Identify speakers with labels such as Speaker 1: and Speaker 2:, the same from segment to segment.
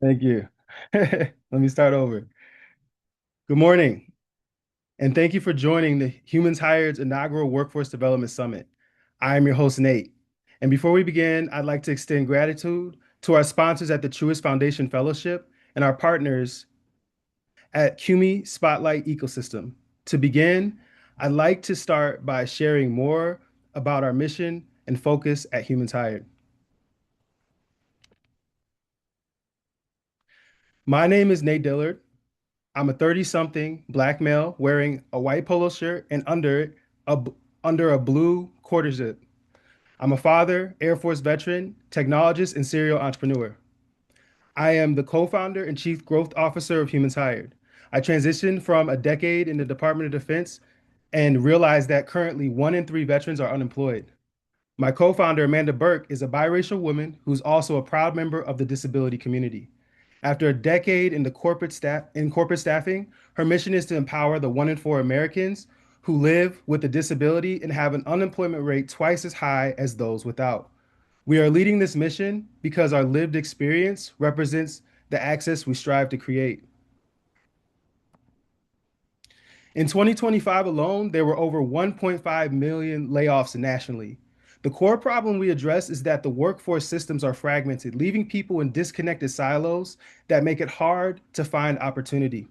Speaker 1: Thank you. Let me start over. Good morning, and thank you for joining the Humans Hired's inaugural Workforce Development Summit. I am your host, Nate. And before we begin, I'd like to extend gratitude to our sponsors at the Truist Foundation Fellowship and our partners at CUME Spotlight Ecosystem. To begin, I'd like to start by sharing more about our mission and focus at Humans Hired. My name is Nate Dillard. I'm a 30-something black male wearing a white polo shirt and a under a blue quarter zip. I'm a father, Air Force veteran, technologist, and serial entrepreneur. I am the co-founder and chief growth officer of Humans Hired. I transitioned from a decade in the Department of Defense and realized that currently 1 in 3 veterans are unemployed. My co-founder, Amanda Burke, is a biracial woman who's also a proud member of the disability community. After a decade in corporate staffing, her mission is to empower the 1 in 4 Americans who live with a disability and have an unemployment rate twice as high as those without. We are leading this mission because our lived experience represents the access we strive to create. In 2025 alone, there were over 1.5 million layoffs nationally. The core problem we address is that the workforce systems are fragmented, leaving people in disconnected silos that make it hard to find opportunity.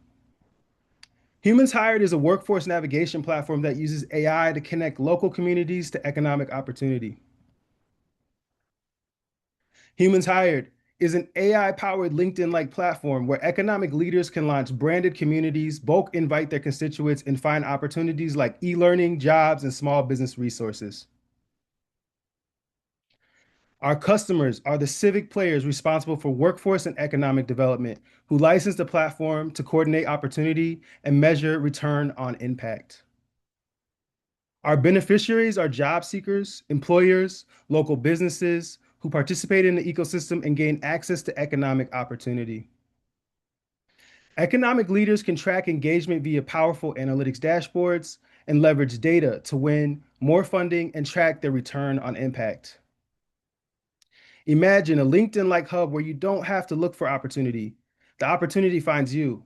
Speaker 1: Humans Hired is a workforce navigation platform that uses AI to connect local communities to economic opportunity. Humans Hired is an AI-powered LinkedIn-like platform where economic leaders can launch branded communities, bulk invite their constituents, and find opportunities like e-learning, jobs, and small business resources. Our customers are the civic players responsible for workforce and economic development who license the platform to coordinate opportunity and measure return on impact. Our beneficiaries are job seekers, employers, local businesses who participate in the ecosystem and gain access to economic opportunity. Economic leaders can track engagement via powerful analytics dashboards and leverage data to win more funding and track their return on impact. Imagine a LinkedIn-like hub where you don't have to look for opportunity. The opportunity finds you.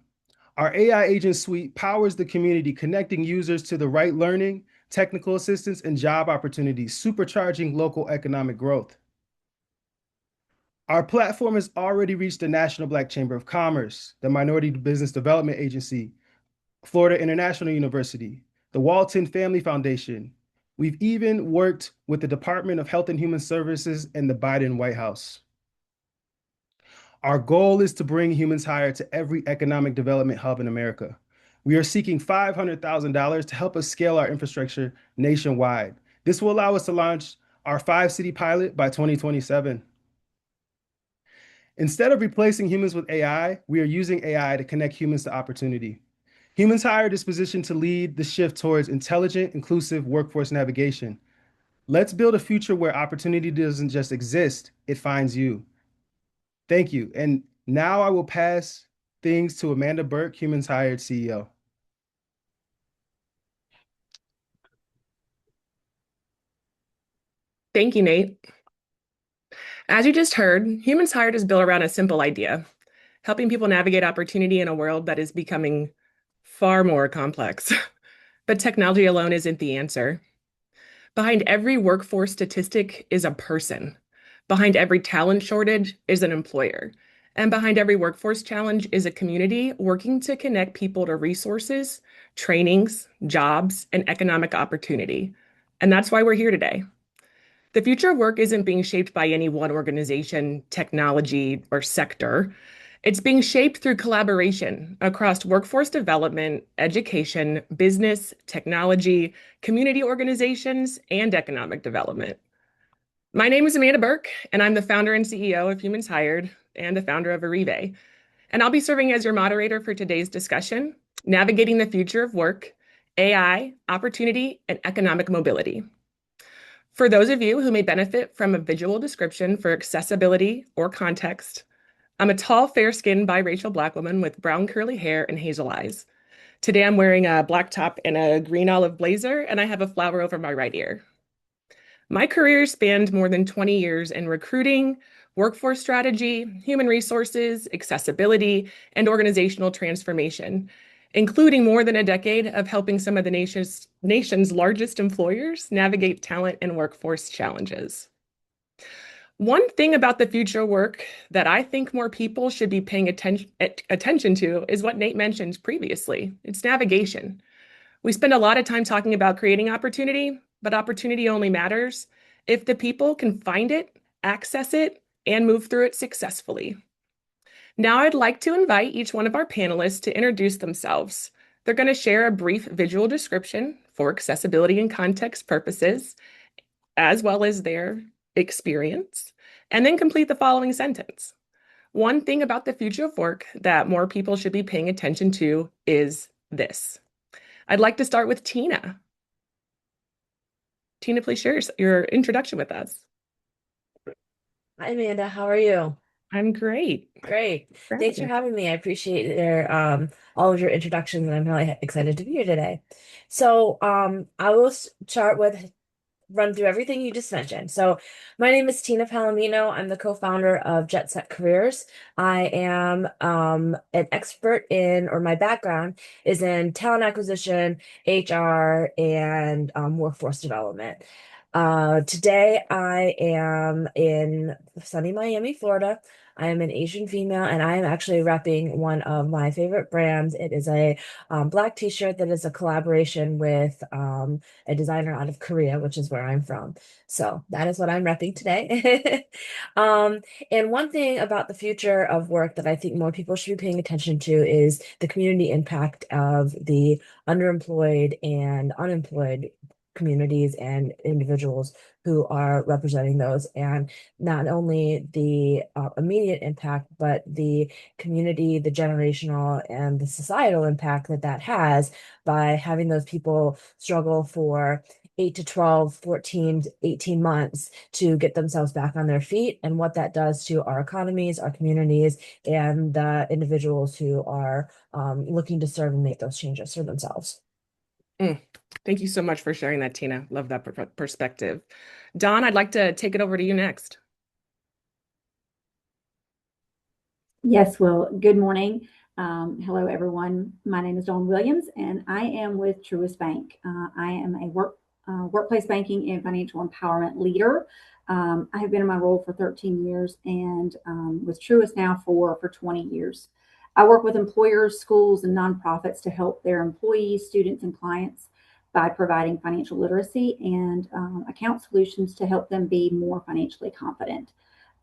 Speaker 1: Our AI agent suite powers the community, connecting users to the right learning, technical assistance, and job opportunities, supercharging local economic growth. Our platform has already reached the National Black Chamber of Commerce, the Minority Business Development Agency, Florida International University, the Walton Family Foundation. We've even worked with the Department of Health and Human Services and the Biden White House. Our goal is to bring Humans Hired to every economic development hub in America. We are seeking $500,000 to help us scale our infrastructure nationwide. This will allow us to launch our 5-city pilot by 2027. Instead of replacing humans with AI, we are using AI to connect humans to opportunity. Humans Hired is positioned to lead the shift towards intelligent, inclusive workforce navigation. Let's build a future where opportunity doesn't just exist, it finds you. Thank you. And now I will pass things to Amanda Burke, Humans Hired CEO.
Speaker 2: Thank you, Nate. As you just heard, Humans Hired is built around a simple idea, helping people navigate opportunity in a world that is becoming far more complex. But technology alone isn't the answer. Behind every workforce statistic is a person. Behind every talent shortage is an employer. And behind every workforce challenge is a community working to connect people to resources, trainings, jobs, and economic opportunity. And that's why we're here today. The future of work isn't being shaped by any one organization, technology, or sector. It's being shaped through collaboration across workforce development, education, business, technology, community organizations, and economic development. My name is Amanda Burke, and I'm the founder and CEO of Humans Hired and the founder of Arive. And I'll be serving as your moderator for today's discussion, Navigating the Future of Work, AI, Opportunity, and Economic Mobility. For those of you who may benefit from a visual description for accessibility or context, I'm a tall, fair-skinned biracial Black woman with brown curly hair and hazel eyes. Today I'm wearing a black top and a green olive blazer, and I have a flower over my right ear. My career spanned more than 20 years in recruiting, workforce strategy, human resources, accessibility, and organizational transformation, including more than a decade of helping some of the nation's largest employers navigate talent and workforce challenges. One thing about the future work that I think more people should be paying attention to is what Nate mentioned previously. It's navigation. We spend a lot of time talking about creating opportunity, but opportunity only matters if the people can find it, access it, and move through it successfully. Now I'd like to invite each one of our panelists to introduce themselves. They're going to share a brief visual description for accessibility and context purposes, as well as their experience, and then complete the following sentence. One thing about the future of work that more people should be paying attention to is this. I'd like to start with Tina. Tina, please share your introduction with us.
Speaker 3: Hi, Amanda. How are you?
Speaker 2: I'm great.
Speaker 3: Great.
Speaker 2: For
Speaker 3: Thanks for
Speaker 2: having me.
Speaker 3: having me. I appreciate all of your introductions, and I'm really excited to be here today. So, I will start with run through everything you just mentioned. So, my name is Tina Palomino. I'm the co-founder of Jet Set Careers. I am an expert in, or my background is in talent acquisition, HR, and workforce development. Today I am in sunny Miami, Florida. I am an Asian female, and I am actually repping one of my favorite brands. It is a black t-shirt that is a collaboration with a designer out of Korea, which is where I'm from. So that is what I'm repping today. Um, and one thing about the future of work that I think more people should be paying attention to is the community impact of the underemployed and unemployed communities and individuals who are representing those, and not only the immediate impact, but the community, the generational, and the societal impact that that has by having those people struggle for 8 to 12, 14, 18 months to get themselves back on their feet, and what that does to our economies, our communities, and the individuals who are looking to serve and make those changes for themselves.
Speaker 2: Mm. Thank you so much for sharing that, Tina. Love that perspective. Don, I'd like to take it over to you next.
Speaker 4: Yes, well, good morning. Hello, everyone. My name is Dawn Williams, and I am with Truist Bank. I am a workplace banking and financial empowerment leader. I have been in my role for 13 years and with Truist now for 20 years. I work with employers, schools, and nonprofits to help their employees, students, and clients by providing financial literacy and account solutions to help them be more financially confident.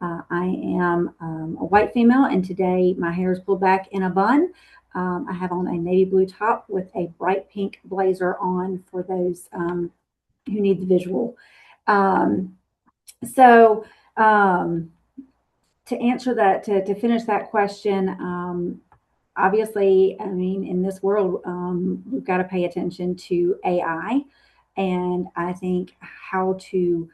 Speaker 4: I am a white female, and today my hair is pulled back in a bun. I have on a navy blue top with a bright pink blazer on for those who need the visual. Um, so, to answer that, to finish that question, obviously, I mean, in this world, we've got to pay attention to AI, and I think how to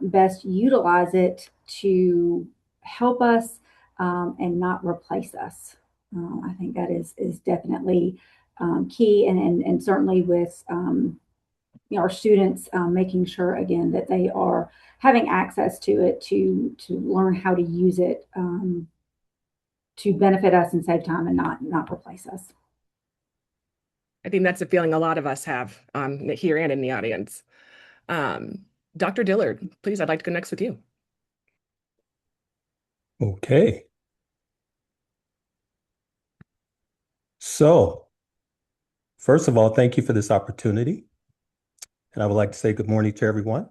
Speaker 4: best utilize it to help us and not replace us. I think that is definitely key, and certainly with our students making sure again that they are having access to it to learn how to use it to benefit us and save time and not replace us.
Speaker 2: I think that's a feeling a lot of us have here and in the audience. Dr. Dillard, please, I'd like to go next with you.
Speaker 5: Okay. So, first of all, thank you for this opportunity. And I would like to say good morning to everyone.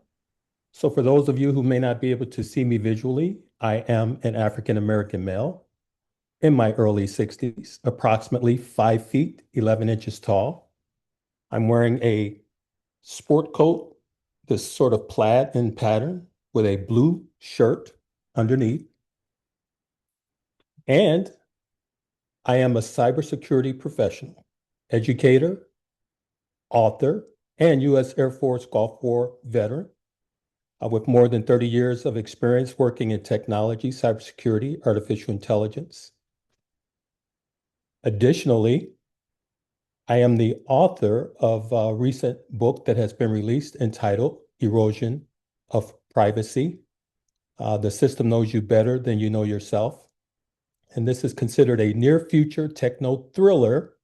Speaker 5: So for those of you who may not be able to see me visually, I am an African-American male in my early 60s, approximately 5 feet, 11 inches tall. I'm wearing a sport coat, this sort of plaid in pattern with a blue shirt underneath. And I am a cybersecurity professional, educator, author, and U.S. Air Force Gulf War veteran with more than 30 years of experience working in technology, cybersecurity, artificial intelligence. Additionally, I am the author of a recent book that has been released entitled Erosion of Privacy, The system knows you better than you know yourself. And this is considered a near future techno thriller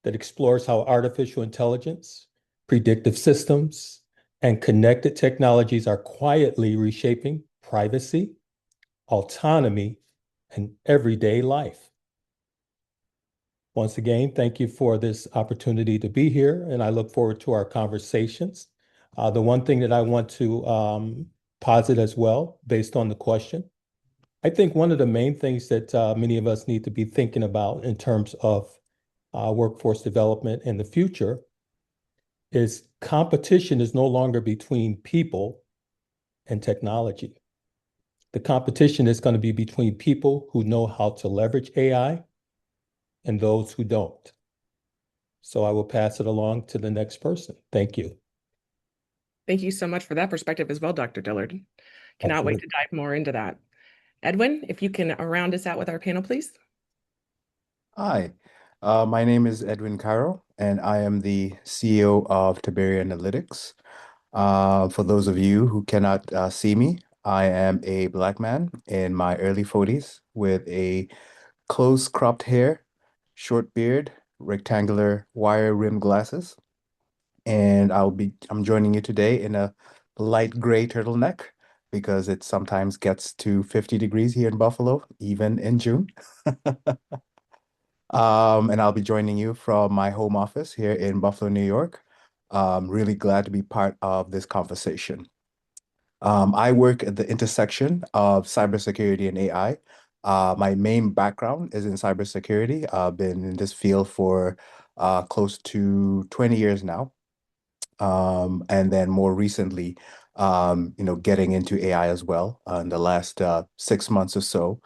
Speaker 5: that explores how artificial intelligence, predictive systems, and connected technologies are quietly reshaping privacy, autonomy, and everyday life. Once again, thank you for this opportunity to be here, and I look forward to our conversations. The one thing that I want to posit as well, based on the question, I think one of the main things that many of us need to be thinking about in terms of workforce development in the future is competition is no longer between people and technology. The competition is going to be between people who know how to leverage AI and those who don't. So I will pass it along to the next person. Thank you.
Speaker 2: Thank you so much for that perspective as well, Dr. Dillard. Cannot wait
Speaker 5: Absolutely.
Speaker 2: to dive more into that. Edwin, if you can round us out with our panel, please.
Speaker 6: Hi, my name is Edwin Cairo, and I am the CEO of Tiberi Analytics. For those of you who cannot see me, I am a Black man in my early 40s with a close cropped hair, short beard, rectangular wire rimmed glasses, and I'm joining you today in a light gray turtleneck because it sometimes gets to 50 degrees here in Buffalo, even in June. And I'll be joining you from my home office here in Buffalo, New York. Really glad to be part of this conversation. I work at the intersection of cybersecurity and AI. My main background is in cybersecurity. I've been in this field for close to 20 years now. And then more recently, getting into AI as well in the last 6 months or so.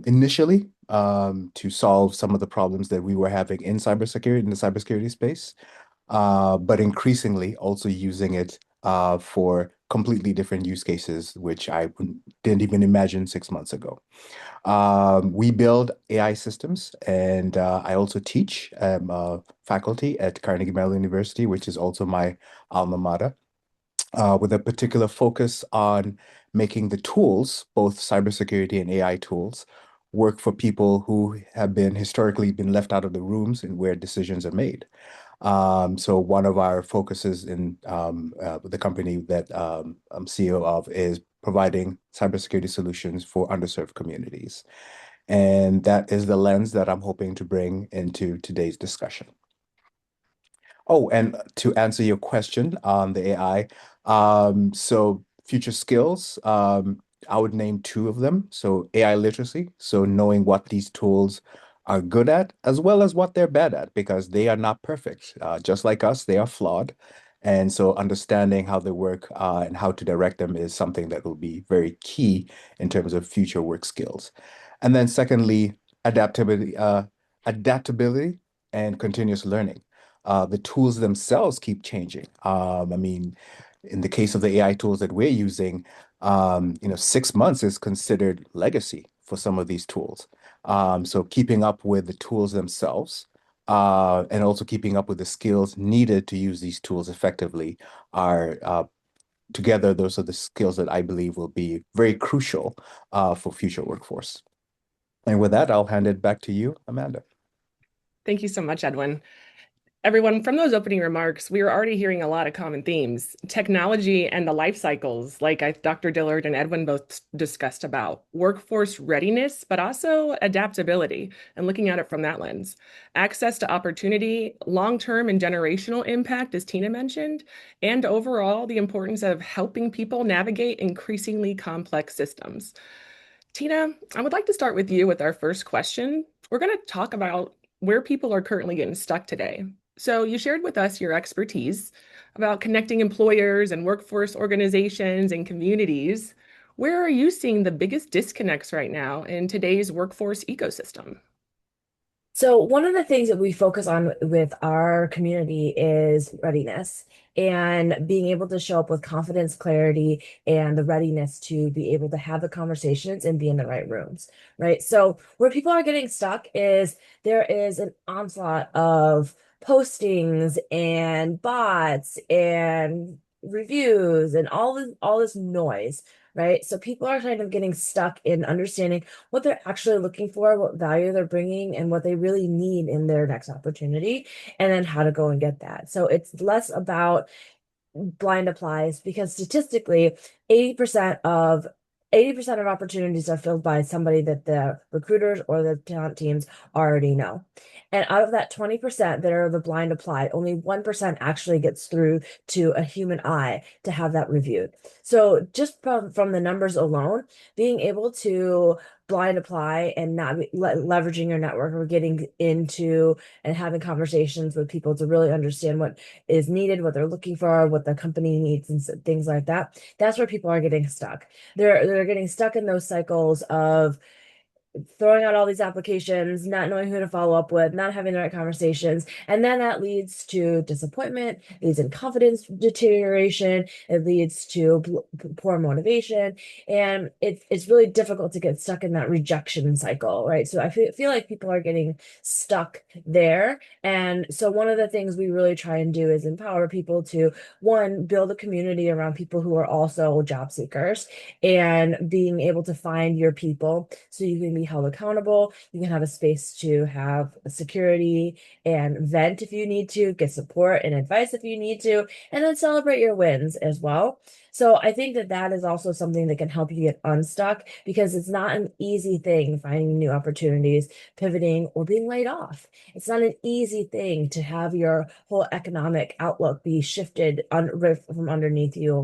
Speaker 6: Initially, to solve some of the problems that we were having in cybersecurity, in the cybersecurity space, but increasingly also using it for completely different use cases, which didn't even imagine 6 months ago. We build AI systems, and I also teach faculty at Carnegie Mellon University, which is also my alma mater, with a particular focus on making the tools, both cybersecurity and AI tools, work for people who have been historically been left out of the rooms and where decisions are made. So one of our focuses in the company that I'm CEO of is providing cybersecurity solutions for underserved communities. And that is the lens that I'm hoping to bring into today's discussion. Oh, and to answer your question on the AI, so future skills, I would name two of them. So AI literacy, so knowing what these tools are good at, as well as what they're bad at, because they are not perfect. Just like us, they are flawed. And so understanding how they work and how to direct them is something that will be very key in terms of future work skills. And then secondly, adaptability and continuous learning. The tools themselves keep changing. I mean, in the case of the AI tools that we're using, 6 months is considered legacy for some of these tools. So keeping up with the tools themselves, and also keeping up with the skills needed to use these tools effectively are together, those are the skills that I believe will be very crucial for future workforce. And with that, I'll hand it back to you, Amanda.
Speaker 2: Thank you so much, Edwin. Everyone, from those opening remarks, we are already hearing a lot of common themes. Technology and the life cycles, like Dr. Dillard and Edwin both discussed about. Workforce readiness, but also adaptability, and looking at it from that lens. Access to opportunity, long-term and generational impact, as Tina mentioned, and overall, the importance of helping people navigate increasingly complex systems. Tina, I would like to start with you with our first question. We're going to talk about where people are currently getting stuck today. So you shared with us your expertise about connecting employers and workforce organizations and communities. Where are you seeing the biggest disconnects right now in today's workforce ecosystem?
Speaker 3: So one of the things that we focus on with our community is readiness and being able to show up with confidence, clarity, and the readiness to be able to have the conversations and be in the right rooms, right? So where people are getting stuck is there is an onslaught of postings and bots and reviews and all this noise, right? So people are kind of getting stuck in understanding what they're actually looking for, what value they're bringing, and what they really need in their next opportunity, and then how to go and get that. So it's less about blind applies because statistically 80% of 80% of opportunities are filled by somebody that the recruiters or the talent teams already know. And out of that 20% that are the blind apply, only 1% actually gets through to a human eye to have that reviewed. So just from the numbers alone, being able to blind apply and not leveraging your network or getting into and having conversations with people to really understand what is needed, what they're looking for, what the company needs, and things like that. That's where people are getting stuck. They're getting stuck in those cycles of throwing out all these applications, not knowing who to follow up with, not having the right conversations. And then that leads to disappointment, leads in confidence deterioration, it leads to poor motivation. And it's really difficult to get stuck in that rejection cycle, right? So I feel like people are getting stuck there. And so one of the things we really try and do is empower people to, one, build a community around people who are also job seekers and being able to find your people so you can be held accountable. You can have a space to have security and vent if you need to, get support and advice if you need to, and then celebrate your wins as well. So I think that that is also something that can help you get unstuck because it's not an easy thing finding new opportunities, pivoting, or being laid off. It's not an easy thing to have your whole economic outlook be shifted from underneath you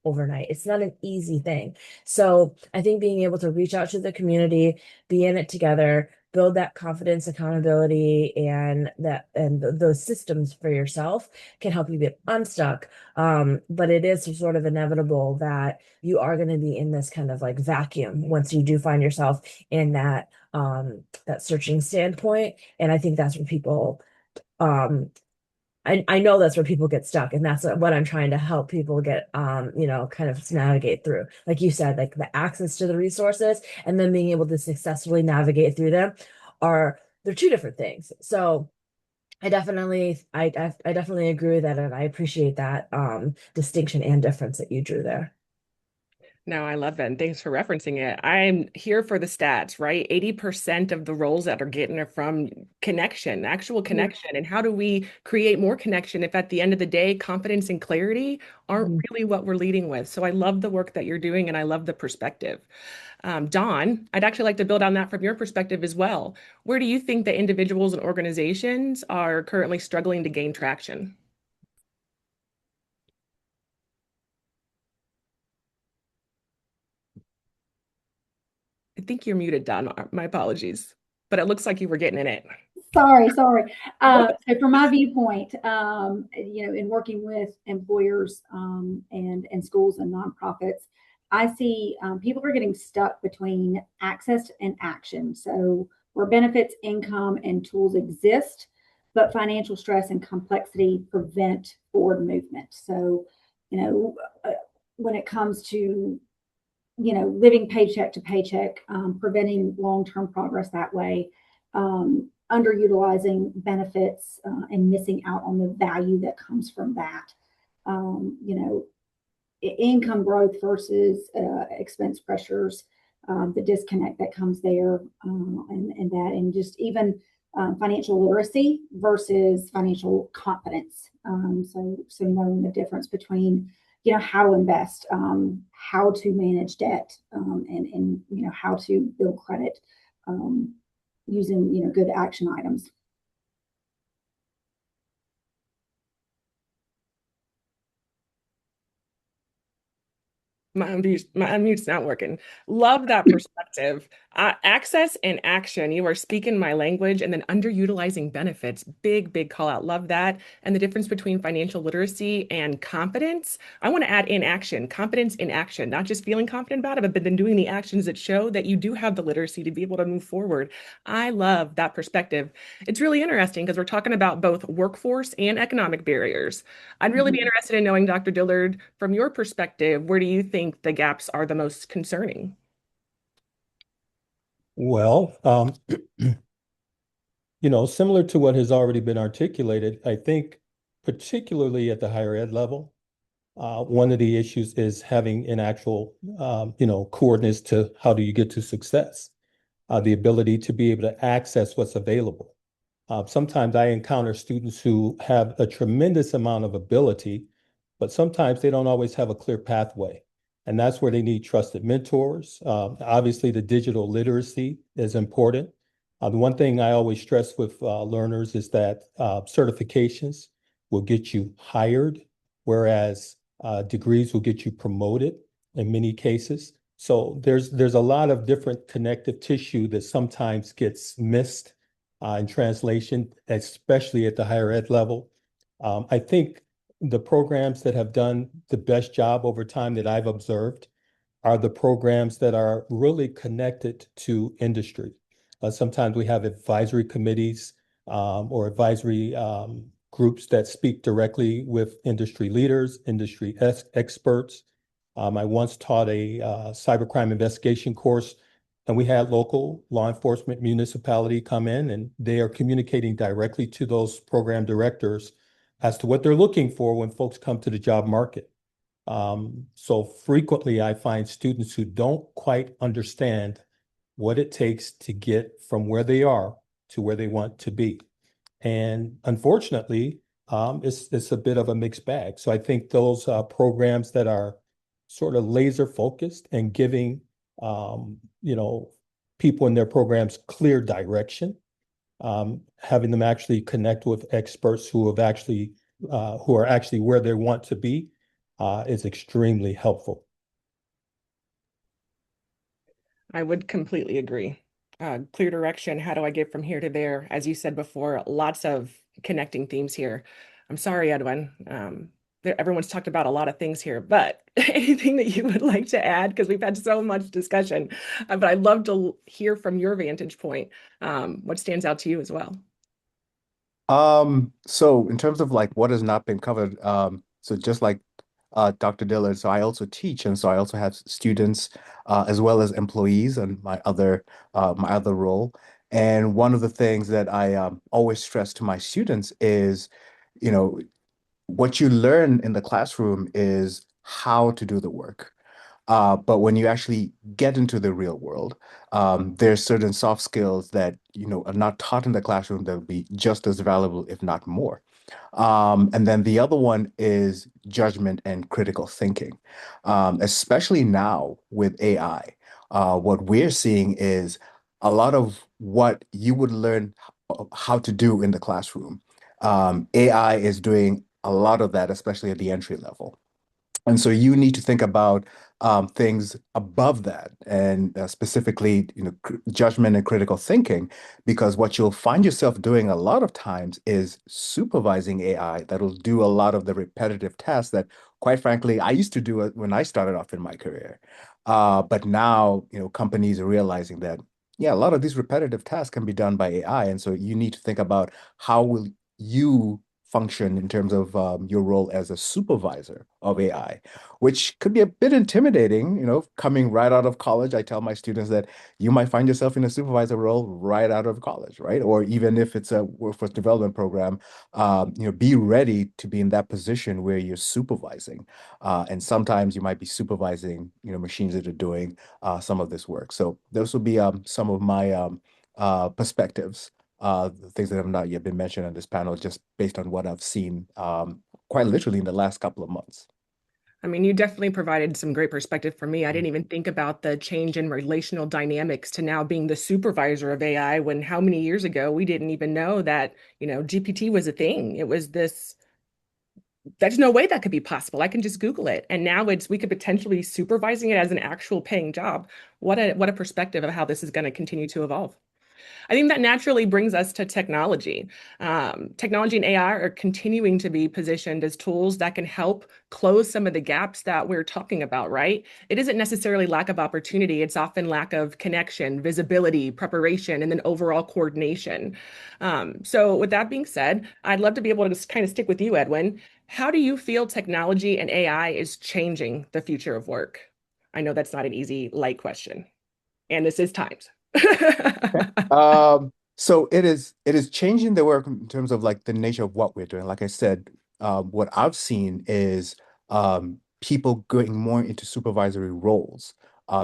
Speaker 3: overnight. It's not an easy thing. So I think being able to reach out to the community, be in it together, build that confidence, accountability, and those systems for yourself can help you get unstuck. But it is sort of inevitable that you are going to be in this kind of like vacuum once you do find yourself in that searching standpoint. And I think that's where people um I know that's where people get stuck, and that's what I'm trying to help people get, kind of navigate through. Like you said, like the access to the resources and then being able to successfully navigate through them they're two different things. So I definitely agree with that, and I appreciate that distinction and difference that you drew there.
Speaker 2: No, I love it. And thanks for referencing it. I'm here for the stats, right? 80% of the roles that are getting are from connection, actual connection. And how do we create more connection if at the end of the day, confidence and clarity aren't
Speaker 3: Mhm.
Speaker 2: really what we're leading with? So I love the work that you're doing and I love the perspective. Dawn, I'd actually like to build on that from your perspective as well. Where do you think that individuals and organizations are currently struggling to gain traction? I think you're muted, Dawn. My apologies. But it looks like you were getting in it.
Speaker 4: Sorry. So from my viewpoint, in working with employers and schools and nonprofits, I see people are getting stuck between access and action. So where benefits, income, and tools exist, but financial stress and complexity prevent forward movement. So, you know, uh, when it comes to living paycheck to paycheck, preventing long-term progress that way, underutilizing benefits and missing out on the value that comes from that. Um, you know, Income growth versus expense pressures, the disconnect that comes there, and just even financial literacy versus financial confidence. So knowing the difference between how to invest, how to manage debt, and how to build credit using good action items.
Speaker 2: My unmute's not working. Love that perspective. Access and action. You are speaking my language, and then underutilizing benefits. Big, big call out. Love that. And the difference between financial literacy and confidence. I want to add in action, confidence in action, not just feeling confident about it, but then doing the actions that show that you do have the literacy to be able to move forward. I love that perspective. It's really interesting because we're talking about both workforce and economic barriers. I'd really be interested in knowing, Dr. Dillard, from your perspective, where do you think the gaps are the most concerning?
Speaker 5: Well, similar to what has already been articulated, I think particularly at the higher ed level, one of the issues is having an actual, coordinates to how do you get to success, the ability to be able to access what's available. Sometimes I encounter students who have a tremendous amount of ability, but sometimes they don't always have a clear pathway. And that's where they need trusted mentors. Obviously, the digital literacy is important. The one thing I always stress with learners is that certifications will get you hired, whereas degrees will get you promoted in many cases. So there's a lot of different connective tissue that sometimes gets missed in translation, especially at the higher ed level. I think the programs that have done the best job over time that I've observed are the programs that are really connected to industry. Sometimes we have advisory committees or advisory groups that speak directly with industry leaders, industry experts. I once taught a cybercrime investigation course, and we had local law enforcement municipality come in, and they are communicating directly to those program directors as to what they're looking for when folks come to the job market. So frequently I find students who don't quite understand what it takes to get from where they are to where they want to be. And unfortunately, it's a bit of a mixed bag. So I think those programs that are sort of laser focused and giving people in their programs clear direction, having them actually connect with experts who are actually where they want to be, is extremely helpful.
Speaker 2: I would completely agree. Clear direction. How do I get from here to there? As you said before, lots of connecting themes here. I'm sorry, Edwin. Everyone's talked about a lot of things here, but anything that you would like to add? Because we've had so much discussion, but I'd love to hear from your vantage point. What stands out to you as well?
Speaker 6: So in terms of like what has not been covered, so just like Dr. Dillard, so I also teach, and so I also have students as well as employees and my other role. And one of the things that I always stress to my students is, you know, what you learn in the classroom is how to do the work. But when you actually get into the real world, there's certain soft skills that, are not taught in the classroom that will be just as valuable, if not more. And then the other one is judgment and critical thinking. Especially now with AI. What we're seeing is a lot of what you would learn how to do in the classroom. AI is doing a lot of that, especially at the entry level. And so you need to think about things above that, and specifically, judgment and critical thinking, because what you'll find yourself doing a lot of times is supervising AI that'll do a lot of the repetitive tasks that, quite frankly, I used to do it when I started off in my career. But now, companies are realizing that, yeah, a lot of these repetitive tasks can be done by AI. And so you need to think about how will you function in terms of your role as a supervisor of AI, which could be a bit intimidating, coming right out of college. I tell my students that you might find yourself in a supervisor role right out of college, right? Or even if it's a workforce development program, be ready to be in that position where you're supervising. And sometimes you might be supervising, machines that are doing some of this work. So those will be some of my perspectives, the things that have not yet been mentioned on this panel, just based on what I've seen quite literally in the last couple of months.
Speaker 2: I mean, you definitely provided some great perspective for me. I didn't even think about the change in relational dynamics to now being the supervisor of AI, when how many years ago we didn't even know that, GPT was a thing. It was this, there's no way that could be possible. I can just Google it. And now we could potentially be supervising it as an actual paying job. What a perspective of how this is going to continue to evolve. I think that naturally brings us to technology. Technology and AI are continuing to be positioned as tools that can help close some of the gaps that we're talking about, right? It isn't necessarily lack of opportunity. It's often lack of connection, visibility, preparation, and then overall coordination. So with that being said, I'd love to be able to just kind of stick with you, Edwin. How do you feel technology and AI is changing the future of work? I know that's not an easy, light question, and this is timed.
Speaker 6: So it is changing the work in terms of like the nature of what we're doing. Like I said, what I've seen is people going more into supervisory roles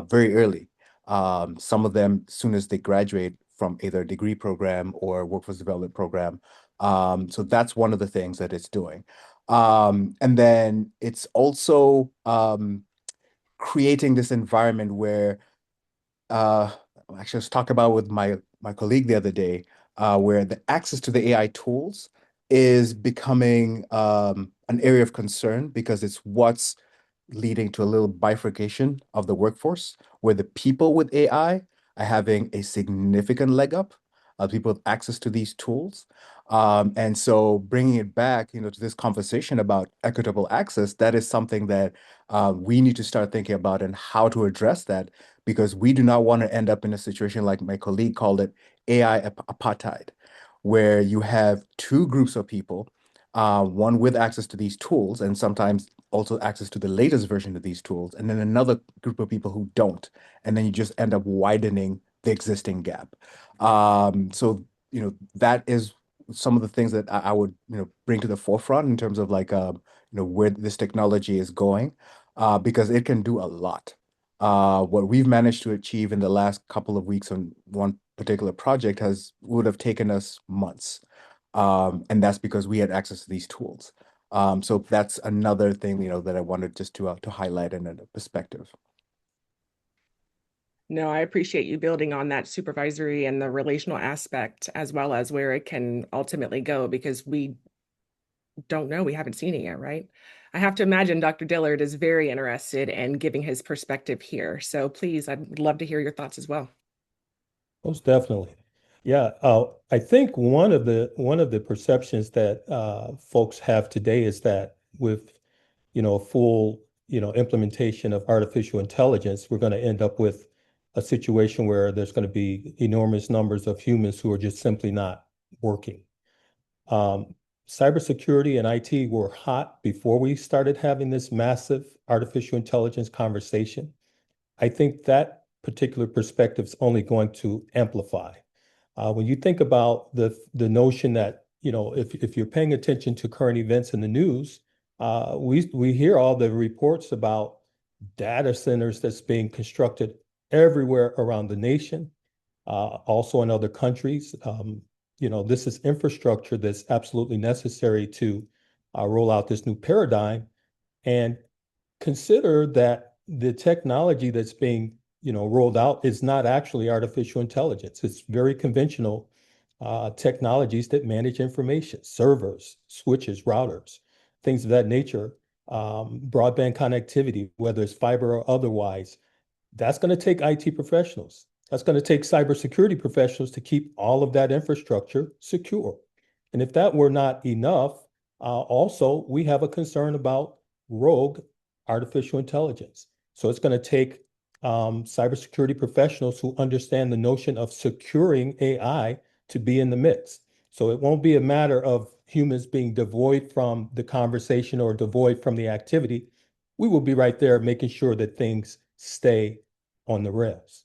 Speaker 6: very early. Some of them soon as they graduate from either a degree program or workforce development program. So that's one of the things that it's doing. And then it's also creating this environment where uh, actually, I was talking about with my colleague the other day, where the access to the AI tools is becoming an area of concern because it's what's leading to a little bifurcation of the workforce, where the people with AI are having a significant leg up, people with access to these tools. And so bringing it back, to this conversation about equitable access, that is something that we need to start thinking about and how to address that, because we do not want to end up in a situation like my colleague called it AI apartheid, where you have two groups of people, one with access to these tools and sometimes also access to the latest version of these tools, and then another group of people who don't. And then you just end up widening the existing gap. So, that is some of the things that I would, bring to the forefront in terms of like, where this technology is going, because it can do a lot. What we've managed to achieve in the last couple of weeks on one particular project would have taken us months. And that's because we had access to these tools. So that's another thing, that I wanted just to highlight in a perspective.
Speaker 2: No, I appreciate you building on that supervisory and the relational aspect as well as where it can ultimately go, because we don't know. We haven't seen it yet, right? I have to imagine Dr. Dillard is very interested in giving his perspective here. So please, I'd love to hear your thoughts as well.
Speaker 5: Most definitely. Yeah, I think one of the perceptions that folks have today is that with full implementation of artificial intelligence, we're going to end up with a situation where there's going to be enormous numbers of humans who are just simply not working. Um, Cybersecurity and IT were hot before we started having this massive artificial intelligence conversation. I think that particular perspective is only going to amplify. When you think about the notion that, if you're paying attention to current events in the news, we hear all the reports about data centers that's being constructed everywhere around the nation, also in other countries. This is infrastructure that's absolutely necessary to roll out this new paradigm. And consider that the technology that's being rolled out is not actually artificial intelligence. It's very conventional technologies that manage information, servers, switches, routers, things of that nature, broadband connectivity, whether it's fiber or otherwise. That's going to take IT professionals. That's going to take cybersecurity professionals to keep all of that infrastructure secure. And if that were not enough, also we have a concern about rogue artificial intelligence. So it's going to take cybersecurity professionals who understand the notion of securing AI to be in the mix. So it won't be a matter of humans being devoid from the conversation or devoid from the activity. We will be right there making sure that things stay on the rails.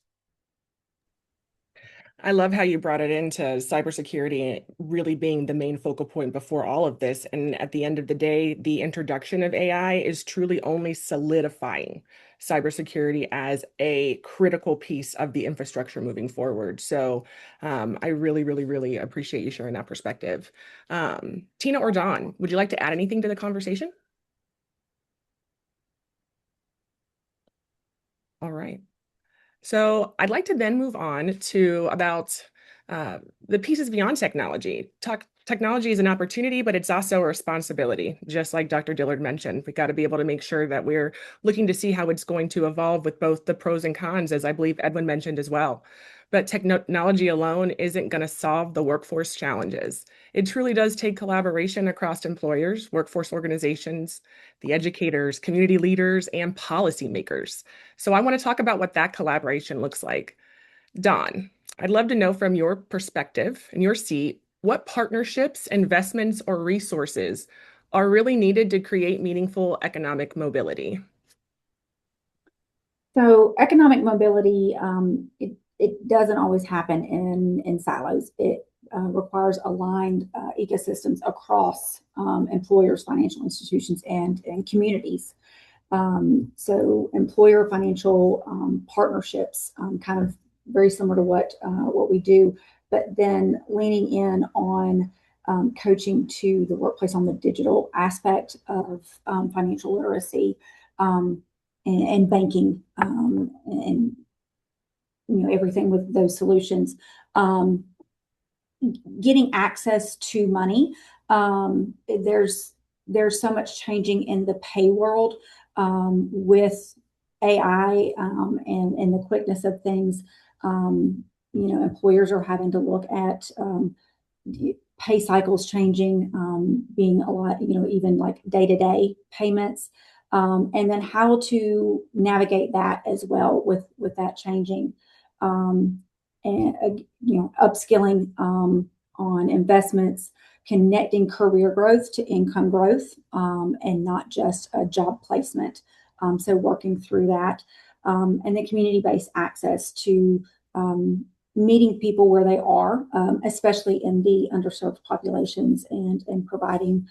Speaker 2: I love how you brought it into cybersecurity really being the main focal point before all of this. And at the end of the day, the introduction of AI is truly only solidifying cybersecurity as a critical piece of the infrastructure moving forward. So I really, really, really appreciate you sharing that perspective. Tina or Don, would you like to add anything to the conversation? All right. So I'd like to then move on to about the pieces beyond technology. Technology is an opportunity, but it's also a responsibility. Just like Dr. Dillard mentioned, we got to be able to make sure that we're looking to see how it's going to evolve with both the pros and cons, as I believe Edwin mentioned as well. But technology alone isn't going to solve the workforce challenges. It truly does take collaboration across employers, workforce organizations, the educators, community leaders, and policymakers. So I want to talk about what that collaboration looks like. Don, I'd love to know from your perspective and your seat, what partnerships, investments, or resources are really needed to create meaningful economic mobility?
Speaker 4: So economic mobility, it doesn't always happen in silos. requires aligned ecosystems across employers, financial institutions, and communities. So employer financial partnerships, kind of very similar to what we do, but then leaning in on coaching to the workplace on the digital aspect of financial literacy, and banking, and everything with those solutions. Getting access to money. There's so much changing in the pay world with AI, and the quickness of things. Employers are having to look at pay cycles changing, being a lot, even like day-to-day payments, and then how to navigate that as well with that changing. And upskilling on investments, connecting career growth to income growth, and not just a job placement. So working through that, and then community-based access to meeting people where they are, especially in the underserved populations, and providing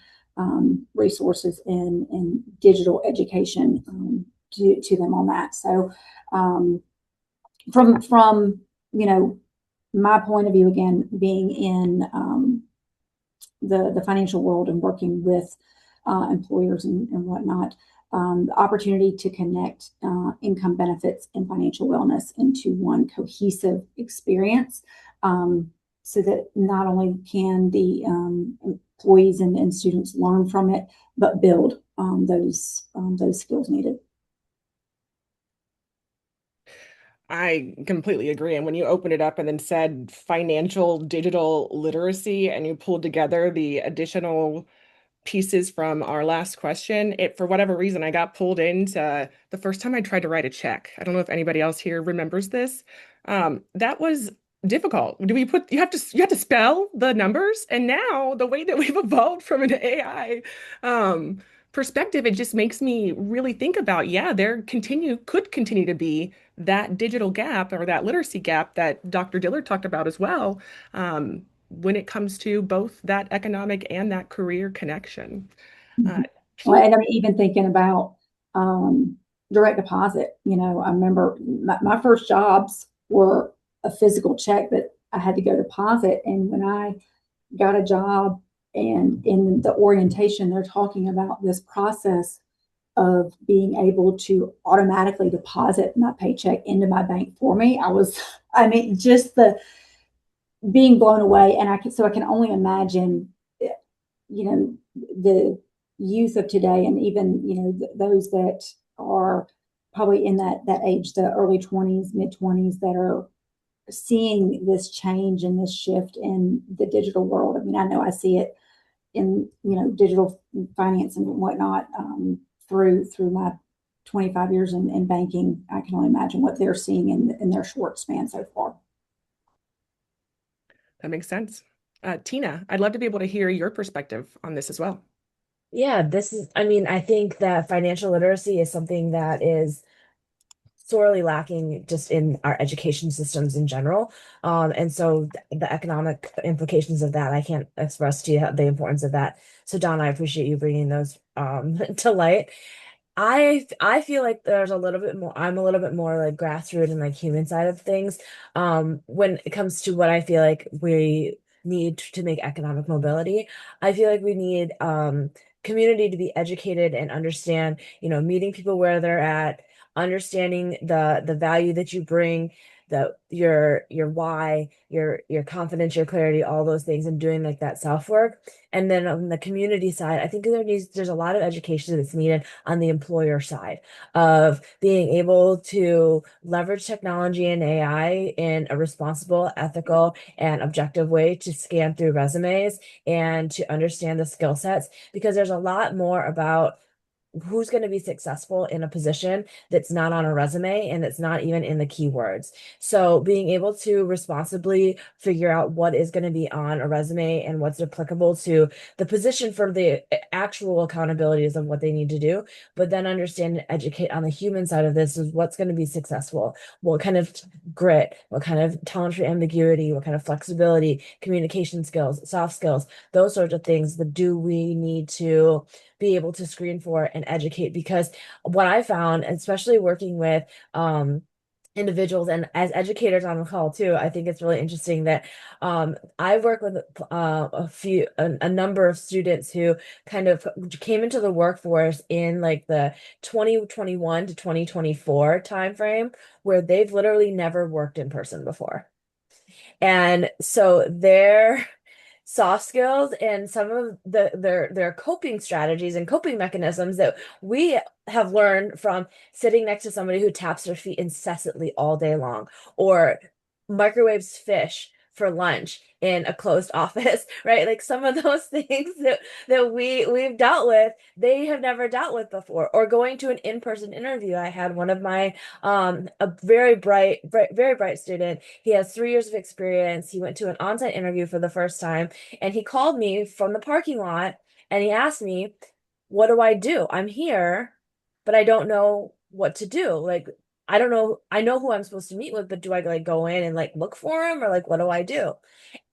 Speaker 4: resources and digital education to them on that. So from my point of view, again, being in the financial world and working with employers and whatnot, the opportunity to connect income benefits and financial wellness into one cohesive experience, so that not only can the employees and students learn from it, but build those skills needed.
Speaker 2: I completely agree. And when you opened it up and then said financial digital literacy, and you pulled together the additional pieces from our last question, for whatever reason, I got pulled into the first time I tried to write a check. I don't know if anybody else here remembers this. That was difficult. You have to spell the numbers, and now the way that we've evolved from an AI perspective, it just makes me really think about, could continue to be that digital gap, or that literacy gap that Dr. Dillard talked about as well, when it comes to both that economic and that career connection.
Speaker 4: Well, and I'm even thinking about direct deposit. I remember my first jobs were a physical check that I had to go deposit. And when I got a job, and in the orientation, they're talking about this process of being able to automatically deposit my paycheck into my bank for me. Just the being blown away. And I can only imagine, the youth of today, and even, those that are probably in that age, the early 20s, mid 20s, that are seeing this change and this shift in the digital world. I know I see it in, digital finance and whatnot, through my 25 years in banking. I can only imagine what they're seeing in their short span so far.
Speaker 2: That makes sense. Tina, I'd love to be able to hear your perspective on this as well.
Speaker 3: Yeah, I think that financial literacy is something that is sorely lacking just in our education systems in general. And so the economic implications of that, I can't express to you the importance of that. So Don, I appreciate you bringing those to light. I feel like there's a little bit more, I'm a little bit more like grassroots and like human side of things. When it comes to what I feel like we need to make economic mobility, I feel like we need community to be educated and understand, meeting people where they're at, understanding the value that you bring, your why, your confidence, your clarity, all those things, and doing like that self work. And then on the community side, I think there's a lot of education that's needed on the employer side of being able to leverage technology and AI in a responsible, ethical, and objective way to scan through resumes and to understand the skill sets, because there's a lot more about who's going to be successful in a position that's not on a resume and it's not even in the keywords. So being able to responsibly figure out what is going to be on a resume and what's applicable to the position from the actual accountabilities of what they need to do, but then understand and educate on the human side of this is what's going to be successful, what kind of grit, what kind of tolerance for ambiguity, what kind of flexibility, communication skills, soft skills, those sorts of things that do we need to be able to screen for and educate. Because what I found, especially working with individuals and as educators on the call too, I think it's really interesting that I work with a number of students who kind of came into the workforce in like the 2021 to 2024 timeframe, where they've literally never worked in person before. And so their soft skills and some of their coping strategies and coping mechanisms that we have learned from sitting next to somebody who taps their feet incessantly all day long or microwaves fish for lunch in a closed office, right? Like some of those things that we've dealt with, they have never dealt with before. Or going to an in-person interview. I had one of my a very very bright student. He has 3 years of experience. He went to an on-site interview for the first time, and he called me from the parking lot and he asked me, "What do I do? I'm here, but I don't know what to do. Like, I don't know. I know who I'm supposed to meet with, but do I like go in and like look for him or like what do I do?"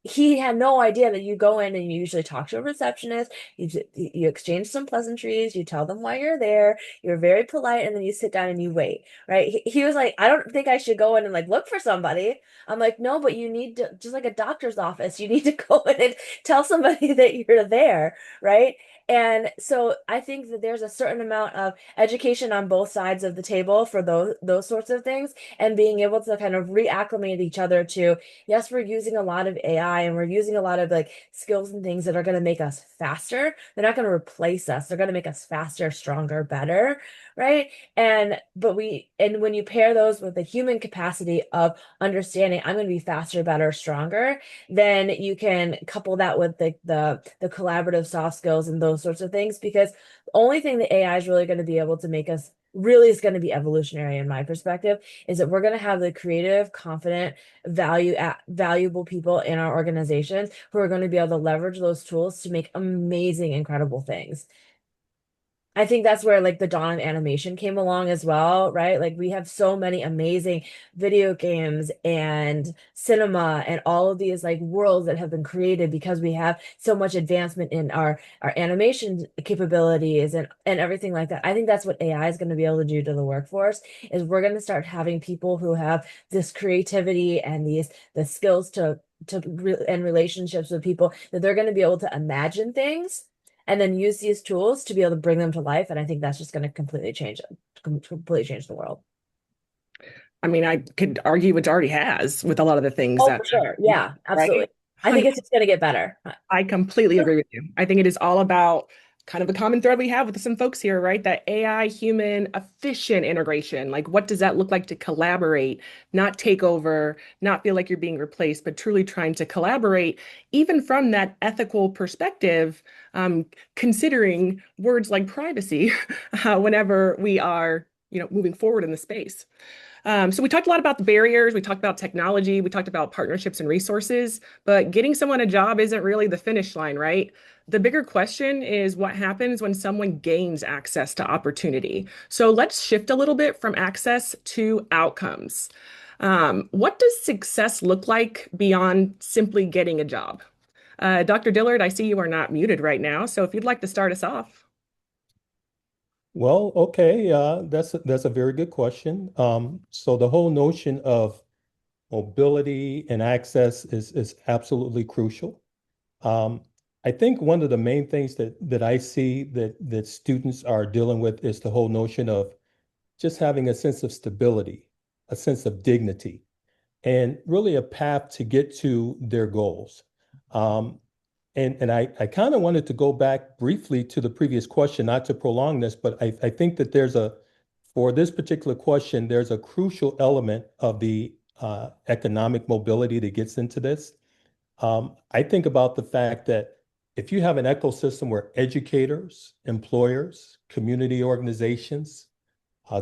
Speaker 3: He had no idea that you go in and you usually talk to a receptionist, you exchange some pleasantries, you tell them why you're there, you're very polite, and then you sit down and you wait, right? He was like, "I don't think I should go in and like look for somebody." I'm like, "No, but you need to, just like a doctor's office, you need to go in and tell somebody that you're there, right?" And so I think that there's a certain amount of education on both sides of the table for those sorts of things, and being able to kind of reacclimate each other to, yes, we're using a lot of AI and we're using a lot of like skills and things that are going to make us faster. They're not going to replace us. They're going to make us faster, stronger, better, right? And when you pair those with the human capacity of understanding, I'm going to be faster, better, stronger, then you can couple that with the collaborative soft skills and those sorts of things. Because the only thing that AI is really going to be able to make us really is going to be evolutionary in my perspective, is that we're going to have the creative, confident, valuable people in our organizations who are going to be able to leverage those tools to make amazing, incredible things. I think that's where like the dawn of animation came along as well, right? Like we have so many amazing video games and cinema and all of these like worlds that have been created because we have so much advancement in our animation capabilities and everything like that. I think that's what AI is going to be able to do to the workforce, is we're going to start having people who have this creativity and the skills and relationships with people, that they're going to be able to imagine things and then use these tools to be able to bring them to life. And I think that's just going to completely change the world.
Speaker 2: I mean, I could argue it already has with a lot of the things
Speaker 3: Oh,
Speaker 2: that,
Speaker 3: for sure. Yeah, absolutely.
Speaker 2: right?
Speaker 3: I think it's just going to get better.
Speaker 2: I completely agree with you. I think it is all about kind of the common thread we have with some folks here, right? That AI human efficient integration. Like, what does that look like to collaborate, not take over, not feel like you're being replaced, but truly trying to collaborate, even from that ethical perspective, considering words like privacy whenever we are, moving forward in the space. So we talked a lot about the barriers, we talked about technology, we talked about partnerships and resources, but getting someone a job isn't really the finish line, right? The bigger question is what happens when someone gains access to opportunity. So let's shift a little bit from access to outcomes. What does success look like beyond simply getting a job? Dr. Dillard, I see you are not muted right now, so if you'd like to start us off.
Speaker 5: Well, okay, that's a very good question. So the whole notion of mobility and access is absolutely crucial. Um, I think one of the main things that I see that students are dealing with is the whole notion of just having a sense of stability, a sense of dignity, and really a path to get to their goals. Um, and I kind of wanted to go back briefly to the previous question, not to prolong this, but I think that for this particular question, there's a crucial element of the economic mobility that gets into this. I think about the fact that if you have an ecosystem where educators, employers, community organizations,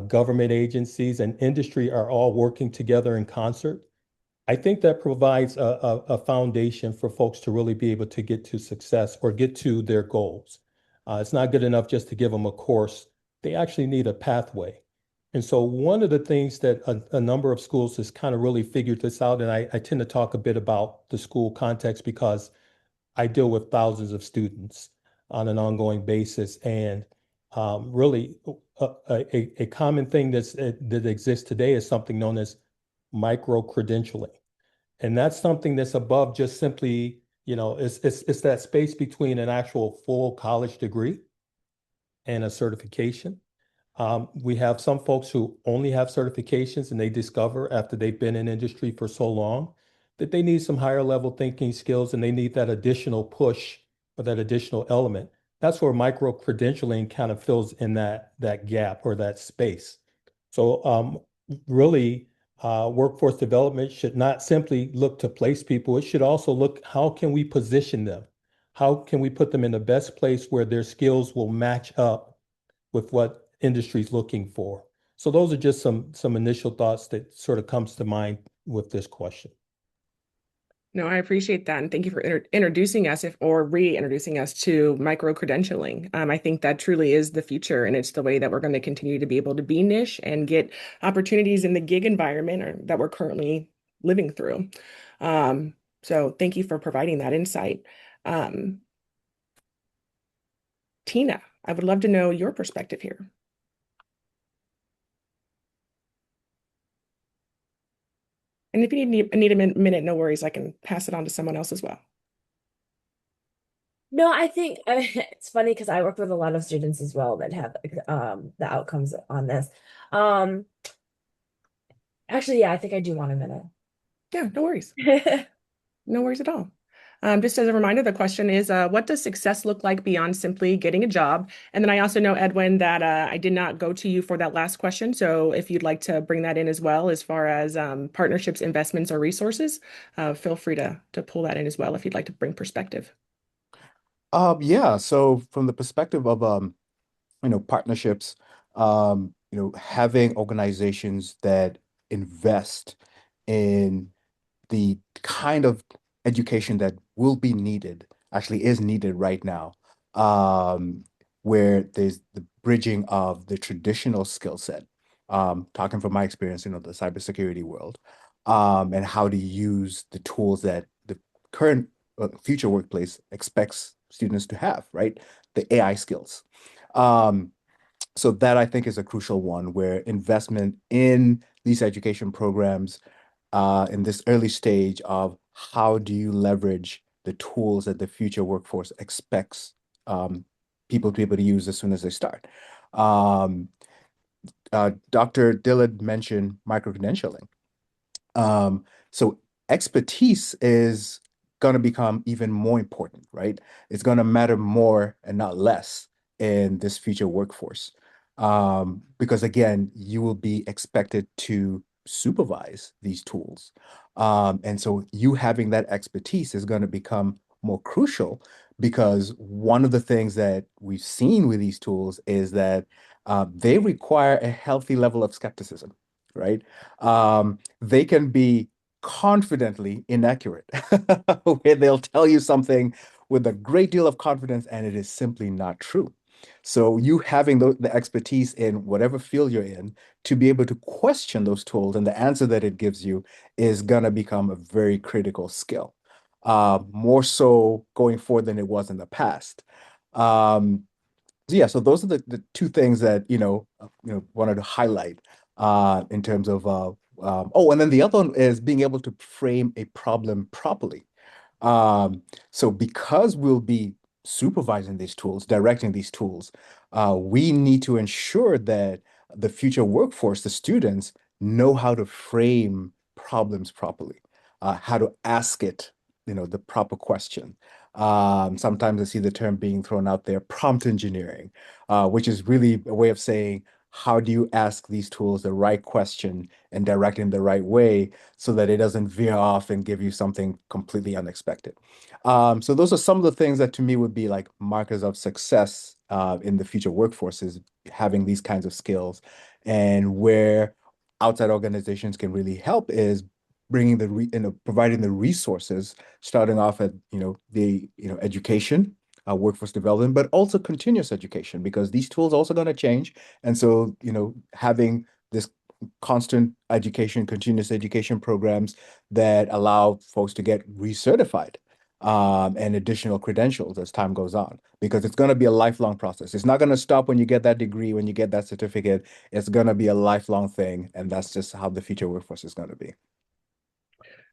Speaker 5: government agencies, and industry are all working together in concert, I think that provides a foundation for folks to really be able to get to success or get to their goals. It's not good enough just to give them a course. They actually need a pathway. And so one of the things that a number of schools has kind of really figured this out, and I tend to talk a bit about the school context because I deal with thousands of students on an ongoing basis. And really, a common thing that exists today is something known as micro-credentialing. And that's something that's above just simply, it's that space between an actual full college degree and a certification. We have some folks who only have certifications and they discover after they've been in industry for so long that they need some higher level thinking skills and they need that additional push or that additional element. That's where micro-credentialing kind of fills in that gap or that space. So really, workforce development should not simply look to place people. It should also look, how can we position them? How can we put them in the best place where their skills will match up with what industry is looking for? So those are just some initial thoughts that sort of comes to mind with this question.
Speaker 2: No, I appreciate that. And thank you for introducing us or reintroducing us to micro-credentialing. I think that truly is the future, and it's the way that we're going to continue to be able to be niche and get opportunities in the gig environment that we're currently living through. So thank you for providing that insight. Tina, I would love to know your perspective here. And if you need a minute, no worries. I can pass it on to someone else as well.
Speaker 3: No, I think it's funny because I work with a lot of students as well that have the outcomes on this. Um, Actually, yeah, I think I do want a minute.
Speaker 2: Yeah, no worries. No worries at all. Just as a reminder, the question is, what does success look like beyond simply getting a job? And then I also know, Edwin, that I did not go to you for that last question. So if you'd like to bring that in as well, as far as partnerships, investments, or resources, feel free to pull that in as well if you'd like to bring perspective.
Speaker 6: Yeah, so from the perspective of partnerships, having organizations that invest in the kind of education that will be needed, actually is needed right now, where there's the bridging of the traditional skill set, talking from my experience, the cybersecurity world, and how to use the tools that the current future workplace expects students to have, right? The AI skills. So that I think is a crucial one where investment in these education programs in this early stage of how do you leverage the tools that the future workforce expects people to be able to use as soon as they start. Dr. Dillard mentioned micro-credentialing. So expertise is going to become even more important, right? It's going to matter more and not less in this future workforce. Because again, you will be expected to supervise these tools. And so you having that expertise is going to become more crucial because one of the things that we've seen with these tools is that they require a healthy level of skepticism, right? They can be confidently inaccurate, where they'll tell you something with a great deal of confidence and it is simply not true. So you having the expertise in whatever field you're in to be able to question those tools and the answer that it gives you is going to become a very critical skill, more so going forward than it was in the past. So yeah, so those are the two things that, wanted to highlight in terms of, oh, and then the other one is being able to frame a problem properly. So because we'll be supervising these tools, directing these tools, we need to ensure that the future workforce, the students, know how to frame problems properly, how to ask it, the proper question. Sometimes I see the term being thrown out there, prompt engineering, which is really a way of saying, how do you ask these tools the right question and direct in the right way so that it doesn't veer off and give you something completely unexpected. So those are some of the things that to me would be like markers of success in the future workforce is having these kinds of skills. And where outside organizations can really help is bringing providing the resources, starting off at, education, workforce development, but also continuous education, because these tools are also going to change. And so, having this constant education, continuous education programs that allow folks to get recertified and additional credentials as time goes on, because it's going to be a lifelong process. It's not going to stop when you get that degree, when you get that certificate. It's going to be a lifelong thing. And that's just how the future workforce is going to be.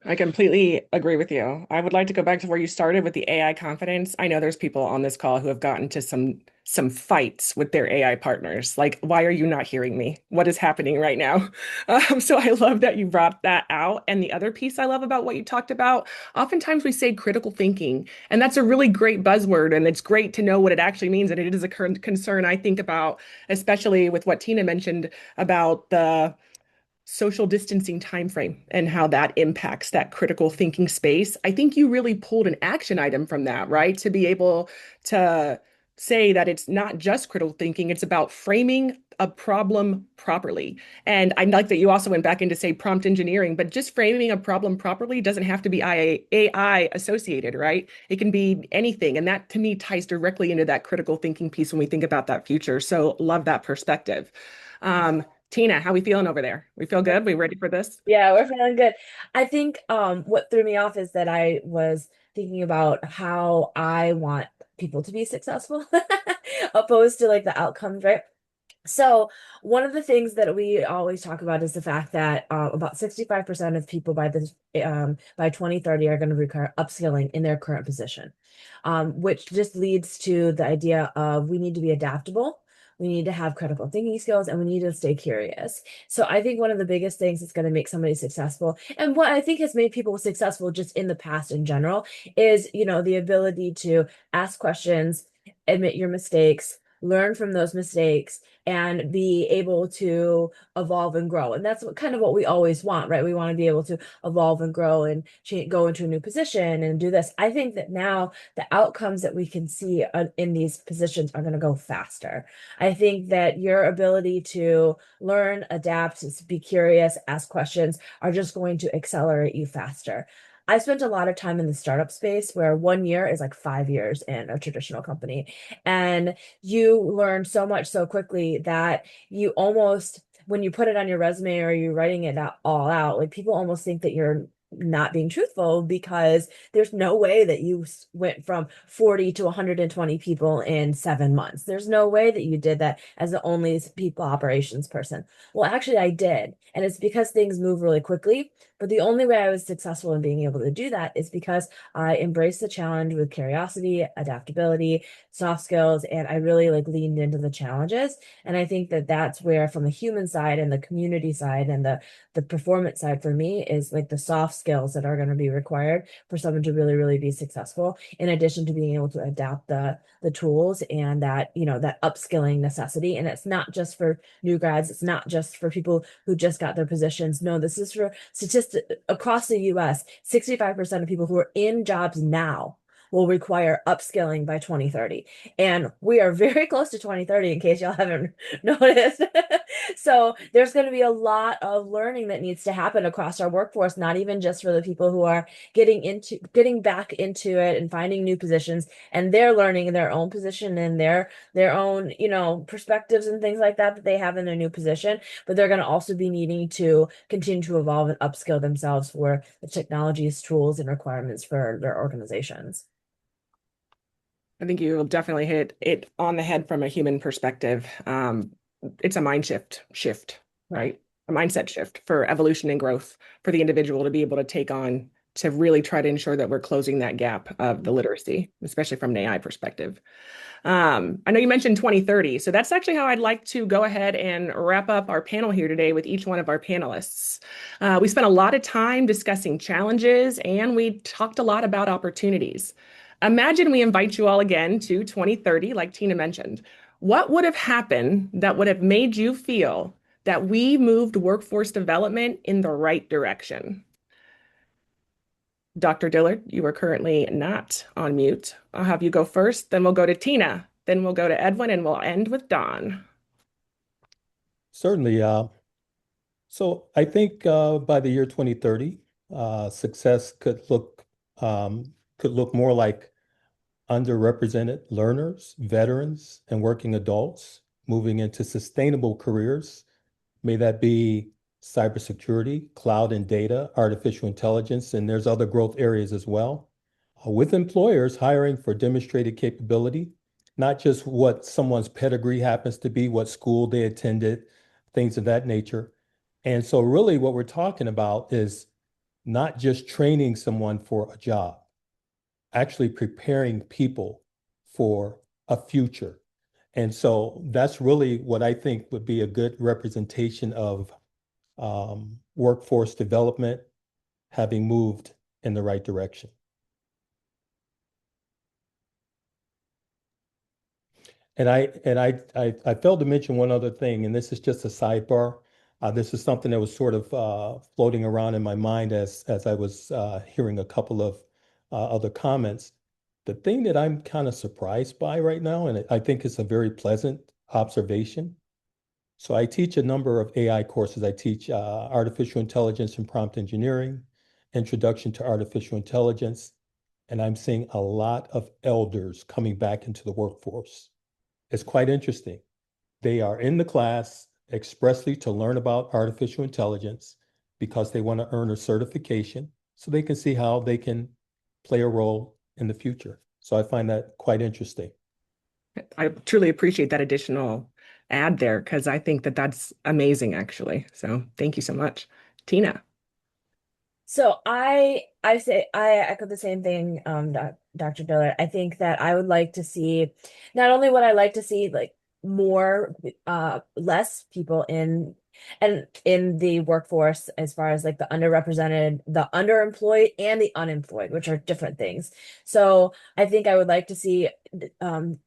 Speaker 2: I completely agree with you. I would like to go back to where you started with the AI confidence. I know there's people on this call who have gotten to some fights with their AI partners. Like, why are you not hearing me? What is happening right now? So I love that you brought that out. And the other piece I love about what you talked about, oftentimes we say critical thinking, and that's a really great buzzword, and it's great to know what it actually means. And it is a current concern I think about, especially with what Tina mentioned about the social distancing timeframe and how that impacts that critical thinking space. I think you really pulled an action item from that, right? To be able to say that it's not just critical thinking, it's about framing a problem properly. And I like that you also went back into say prompt engineering, but just framing a problem properly doesn't have to be AI associated, right? It can be anything. And that to me ties directly into that critical thinking piece when we think about that future. So love that perspective. Tina, how we feeling over there? We feel good? We ready for this?
Speaker 3: Yeah, we're feeling good. I think what threw me off is that I was thinking about how I want people to be successful opposed to like the outcomes, right? So one of the things that we always talk about is the fact that about 65% of people by 2030 are going to require upskilling in their current position, which just leads to the idea of we need to be adaptable. We need to have critical thinking skills and we need to stay curious. So I think one of the biggest things that's going to make somebody successful, and what I think has made people successful just in the past in general, is, the ability to ask questions, admit your mistakes, learn from those mistakes, and be able to evolve and grow. And that's kind of what we always want, right? We want to be able to evolve and grow and go into a new position and do this. I think that now the outcomes that we can see in these positions are going to go faster. I think that your ability to learn, adapt, be curious, ask questions are just going to accelerate you faster. I spent a lot of time in the startup space where 1 year is like 5 years in a traditional company. And you learn so much so quickly that you almost, when you put it on your resume or you're writing it all out, like people almost think that you're not being truthful because there's no way that you went from 40 to 120 people in 7 months. There's no way that you did that as the only people operations person. Well, actually, I did. And it's because things move really quickly. But the only way I was successful in being able to do that is because I embraced the challenge with curiosity, adaptability, soft skills, and I really like leaned into the challenges. And I think that that's where, from the human side and the community side and the performance side for me, is like the soft skills that are going to be required for someone to really, really be successful, in addition to being able to adapt the tools and that, that upskilling necessity. And it's not just for new grads. It's not just for people who just got their positions. No, this is for statistics across the US. 65% of people who are in jobs now will require upskilling by 2030. And we are very close to 2030 in case y'all haven't noticed. So there's going to be a lot of learning that needs to happen across our workforce, not even just for the people who are getting back into it and finding new positions, and they're learning in their own position and their own, perspectives and things like that they have in their new position, but they're going to also be needing to continue to evolve and upskill themselves for the technologies, tools, and requirements for their organizations.
Speaker 2: I think you will definitely hit it on the head from a human perspective. It's a mind shift, right? A mindset shift for evolution and growth for the individual to be able to take on, to really try to ensure that we're closing that gap of the literacy, especially from an AI perspective. I know you mentioned 2030, so that's actually how I'd like to go ahead and wrap up our panel here today with each one of our panelists. We spent a lot of time discussing challenges, and we talked a lot about opportunities. Imagine we invite you all again to 2030, like Tina mentioned. What would have happened that would have made you feel that we moved workforce development in the right direction? Dr. Dillard, you are currently not on mute. I'll have you go first, then we'll go to Tina, then we'll go to Edwin, and we'll end with Don.
Speaker 5: Certainly. So I think by the year 2030, success could look more like underrepresented learners, veterans, and working adults moving into sustainable careers. May that be cybersecurity, cloud and data, artificial intelligence, and there's other growth areas as well. With employers hiring for demonstrated capability, not just what someone's pedigree happens to be, what school they attended, things of that nature. And so really what we're talking about is not just training someone for a job, actually preparing people for a future. And so that's really what I think would be a good representation of workforce development having moved in the right direction. And I failed to mention one other thing, and this is just a sidebar. This is something that was sort of floating around in my mind as I was hearing a couple of other comments. The thing that I'm kind of surprised by right now, and I think it's a very pleasant observation. So I teach a number of AI courses. I teach artificial intelligence and prompt engineering, introduction to artificial intelligence, and I'm seeing a lot of elders coming back into the workforce. It's quite interesting. They are in the class expressly to learn about artificial intelligence because they want to earn a certification so they can see how they can play a role in the future. So I find that quite interesting.
Speaker 2: I truly appreciate that additional add there because I think that that's amazing, actually. So thank you so much. Tina.
Speaker 3: So I say I echo the same thing, Dr. Dillard. I think that I would like to see, not only would I like to see like more less people in the workforce as far as like the underrepresented, the underemployed, and the unemployed, which are different things. So I think I would like to see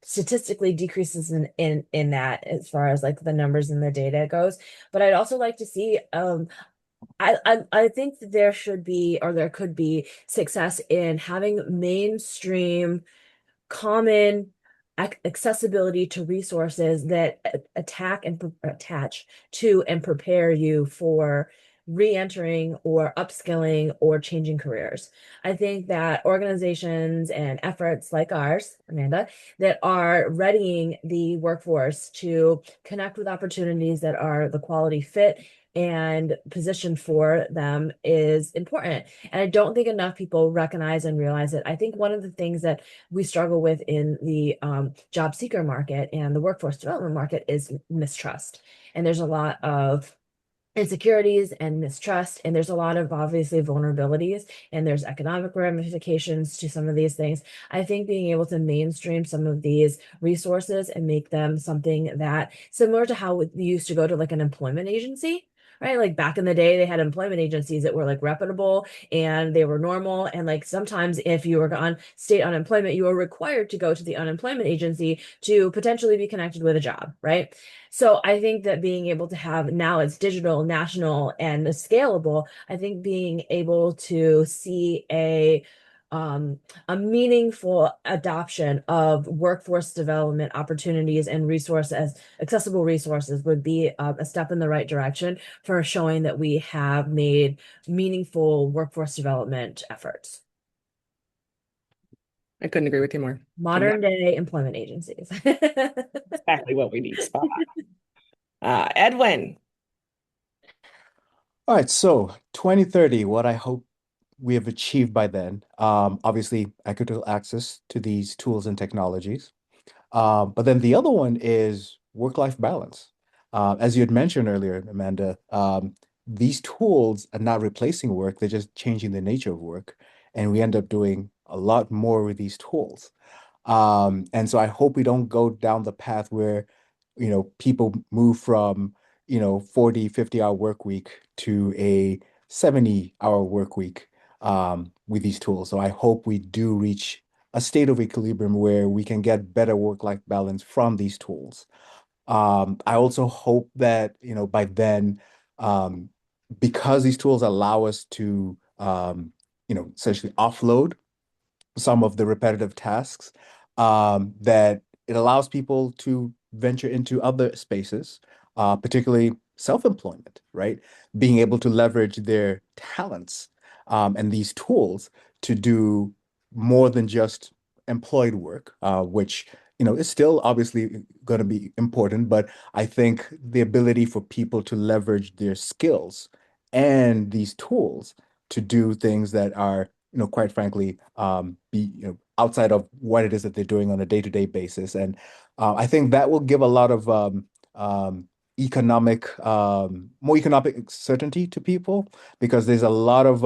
Speaker 3: statistically decreases in that as far as like the numbers and the data goes. But I'd also like to see I think that there should be, or there could be, success in having mainstream common accessibility to resources that attach to and prepare you for re-entering or upskilling or changing careers. I think that organizations and efforts like ours, Amanda, that are readying the workforce to connect with opportunities that are the quality fit and position for them is important. And I don't think enough people recognize and realize it. I think one of the things that we struggle with in the job seeker market and the workforce development market is mistrust. And there's a lot of insecurities and mistrust, and there's a lot of obviously vulnerabilities, and there's economic ramifications to some of these things. I think being able to mainstream some of these resources and make them something that similar to how we used to go to like an employment agency. Right, like back in the day, they had employment agencies that were like reputable and they were normal. And like sometimes, if you were on state unemployment, you were required to go to the unemployment agency to potentially be connected with a job. Right. So I think that being able to have, now it's digital, national, and scalable. I think being able to see a meaningful adoption of workforce development opportunities and resources, accessible resources, would be a step in the right direction for showing that we have made meaningful workforce development efforts.
Speaker 2: I couldn't agree with you more.
Speaker 3: Modern day employment agencies.
Speaker 2: Exactly what we need. Spot on. Edwin.
Speaker 6: All right, so 2030, what I hope we have achieved by then, obviously equitable access to these tools and technologies. But then the other one is work-life balance. As you had mentioned earlier, Amanda, these tools are not replacing work, they're just changing the nature of work. And we end up doing a lot more with these tools. And so I hope we don't go down the path where, people move from, 40, 50-hour work week to a 70-hour work week with these tools. So I hope we do reach a state of equilibrium where we can get better work-life balance from these tools. I also hope that, by then, um, because these tools allow us to, essentially offload some of the repetitive tasks, that it allows people to venture into other spaces, particularly self-employment, right? Being able to leverage their talents, and these tools to do more than just employed work, which, is still obviously going to be important, but I think the ability for people to leverage their skills and these tools to do things that are, quite frankly, outside of what it is that they're doing on a day-to-day basis. And I think that will give a lot of more economic certainty to people, because there's a lot of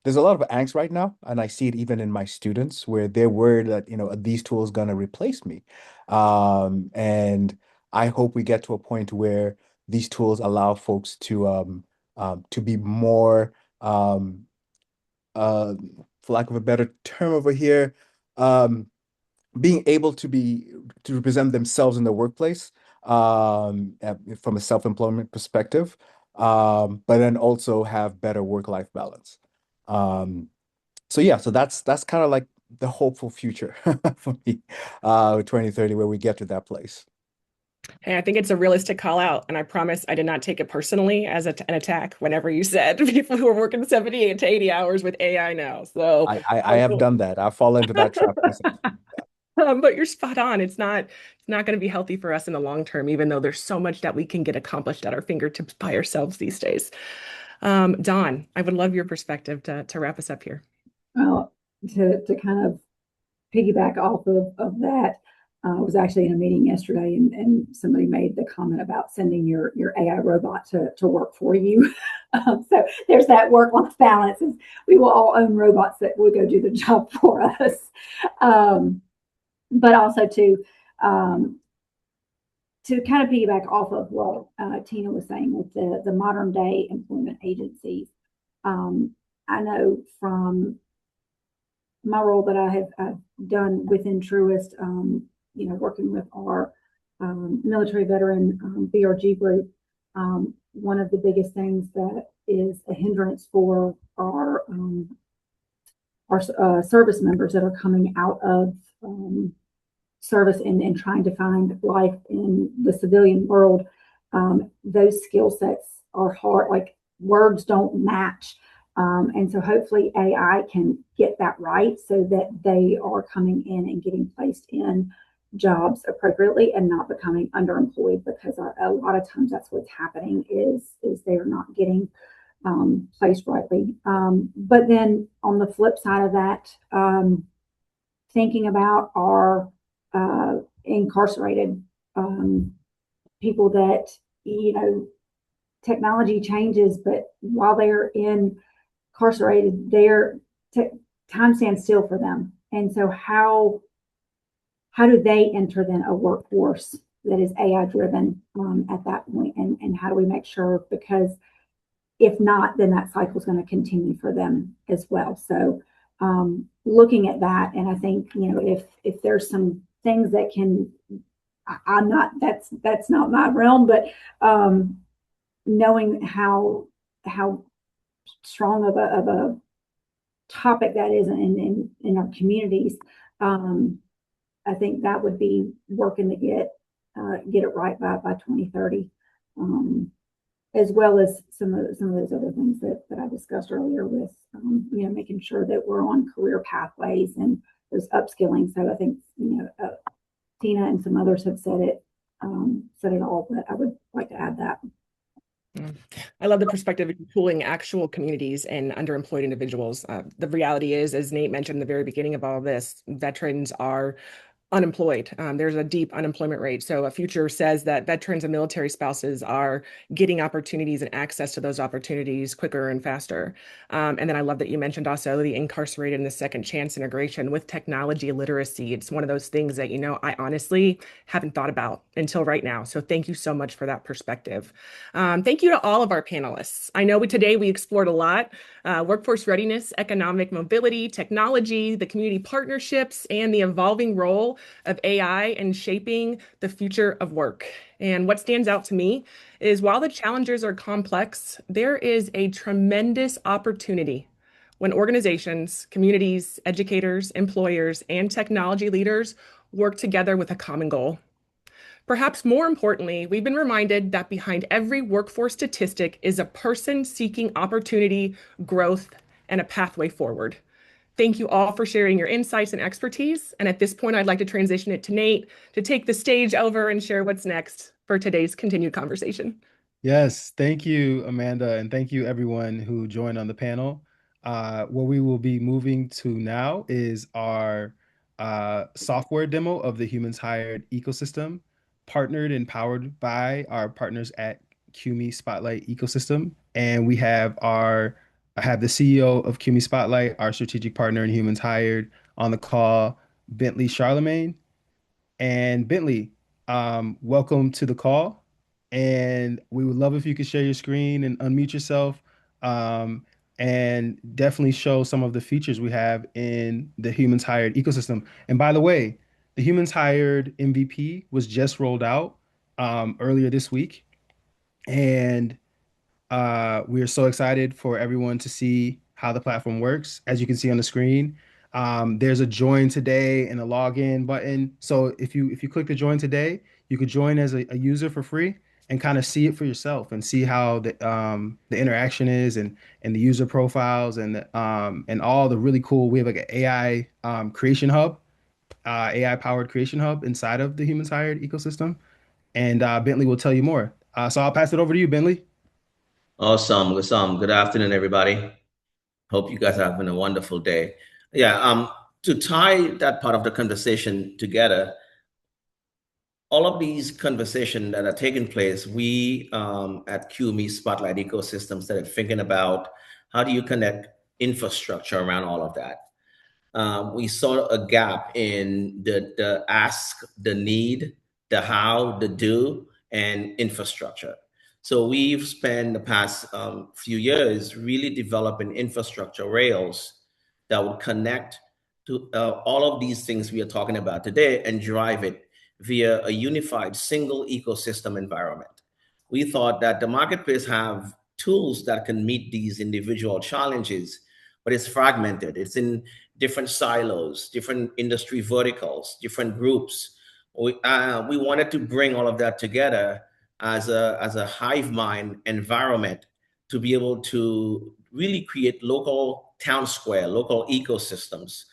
Speaker 6: angst right now, and I see it even in my students where they're worried that, these tools going to replace me. And I hope we get to a point where these tools allow folks to be more, uh, for lack of a better term over here, um, being able to represent themselves in the workplace, from a self-employment perspective, but then also have better work-life balance. Um, so yeah, so that's kind of like the hopeful future for me, 2030, where we get to that place.
Speaker 2: Hey, I think it's a realistic call out, and I promise I did not take it personally as an attack whenever you said people who are working 78 to 80 hours with AI now. So,
Speaker 6: I have done that. I've fallen into that trap myself.
Speaker 2: but you're spot on. It's not going to be healthy for us in the long term, even though there's so much that we can get accomplished at our fingertips by ourselves these days. Dawn, I would love your perspective to wrap us up here.
Speaker 4: Well, to kind of piggyback off of that, I was actually in a meeting yesterday, and somebody made the comment about sending your AI robot to work for you. So there's that work-life balance. We will all own robots that will go do the job for us. But also to kind of piggyback off of what Tina was saying with the modern day employment agencies. I know from my role that I've done within Truist, working with our military veteran BRG group, one of the biggest things that is a hindrance for our service members that are coming out of service and trying to find life in the civilian world, those skill sets are hard, like words don't match. And so hopefully AI can get that right so that they are coming in and getting placed in jobs appropriately and not becoming underemployed, because a lot of times that's what's happening is they are not getting placed rightly. But then on the flip side of that, thinking about our incarcerated people that, technology changes, but while they're incarcerated, their time stands still for them. And so how do they enter then a workforce that is AI driven at that point? And how do we make sure, because if not, then that cycle is going to continue for them as well. So looking at that, and I think, if there's some things that can, I'm not, that's not my realm, but knowing how strong of a topic that is in our communities, I think that would be working to get it right by 2030, as well as some of those other things that I discussed earlier with making sure that we're on career pathways and there's upskilling. So I think Tina and some others have said it all, but I would like to add that.
Speaker 2: I love the perspective of tooling actual communities and underemployed individuals. The reality is, as Nate mentioned at the very beginning of all this, veterans are unemployed. There's a deep unemployment rate. So a future says that veterans and military spouses are getting opportunities and access to those opportunities quicker and faster. And then I love that you mentioned also the incarcerated and the second chance integration with technology literacy. It's one of those things that, I honestly haven't thought about until right now. So thank you so much for that perspective. Thank you to all of our panelists. I know today we explored a lot: workforce readiness, economic mobility, technology, the community partnerships, and the evolving role of AI in shaping the future of work. And what stands out to me is while the challenges are complex, there is a tremendous opportunity when organizations, communities, educators, employers, and technology leaders work together with a common goal. Perhaps more importantly, we've been reminded that behind every workforce statistic is a person seeking opportunity, growth, and a pathway forward. Thank you all for sharing your insights and expertise. And at this point, I'd like to transition it to Nate to take the stage over and share what's next for today's continued conversation.
Speaker 1: Yes, thank you, Amanda, and thank you everyone who joined on the panel. What we will be moving to now is our software demo of the HumansHired ecosystem, partnered and powered by our partners at QME Spotlight Ecosystem. And I have the CEO of QME Spotlight, our strategic partner in HumansHired, on the call, Bentley Charlemagne. And Bentley, welcome to the call. And we would love if you could share your screen and unmute yourself, and definitely show some of the features we have in the HumansHired ecosystem. And by the way, the HumansHired MVP was just rolled out earlier this week. And we are so excited for everyone to see how the platform works. As you can see on the screen, there's a join today and a login button. So if you click the join today, you could join as a user for free and kind of see it for yourself and see how the interaction is and the user profiles and all the really cool. We have like an AI creation hub, AI powered creation hub inside of the HumansHired ecosystem. And Bentley will tell you more. So I'll pass it over to you, Bentley.
Speaker 7: Awesome. Awesome. Good afternoon, everybody. Hope you guys are having a wonderful day. Yeah, to tie that part of the conversation together, all of these conversations that are taking place, we at QME Spotlight Ecosystem started thinking about how do you connect infrastructure around all of that. We saw a gap in the ask, the need, the how, the do, and infrastructure. So we've spent the past few years really developing infrastructure rails that would connect to all of these things we are talking about today and drive it via a unified single ecosystem environment. We thought that the marketplace have tools that can meet these individual challenges, but it's fragmented. It's in different silos, different industry verticals, different groups. We wanted to bring all of that together as a hive mind environment to be able to really create local town square, local ecosystems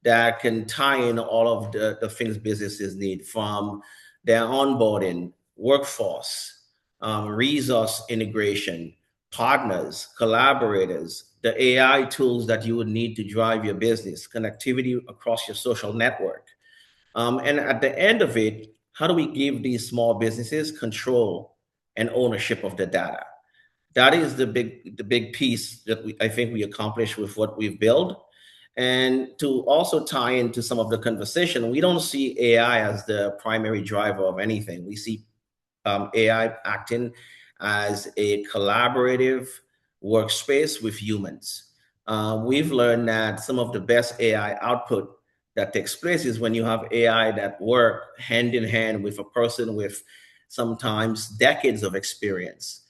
Speaker 7: that can tie in all of the things businesses need, from their onboarding, workforce, resource integration, partners, collaborators, the AI tools that you would need to drive your business, connectivity across your social network. And at the end of it, how do we give these small businesses control and ownership of the data? That is the big piece that I think we accomplished with what we've built. And to also tie into some of the conversation, we don't see AI as the primary driver of anything. We see AI acting as a collaborative workspace with humans. We've learned that some of the best AI output that takes place is when you have AI that work hand in hand with a person with sometimes decades of experience.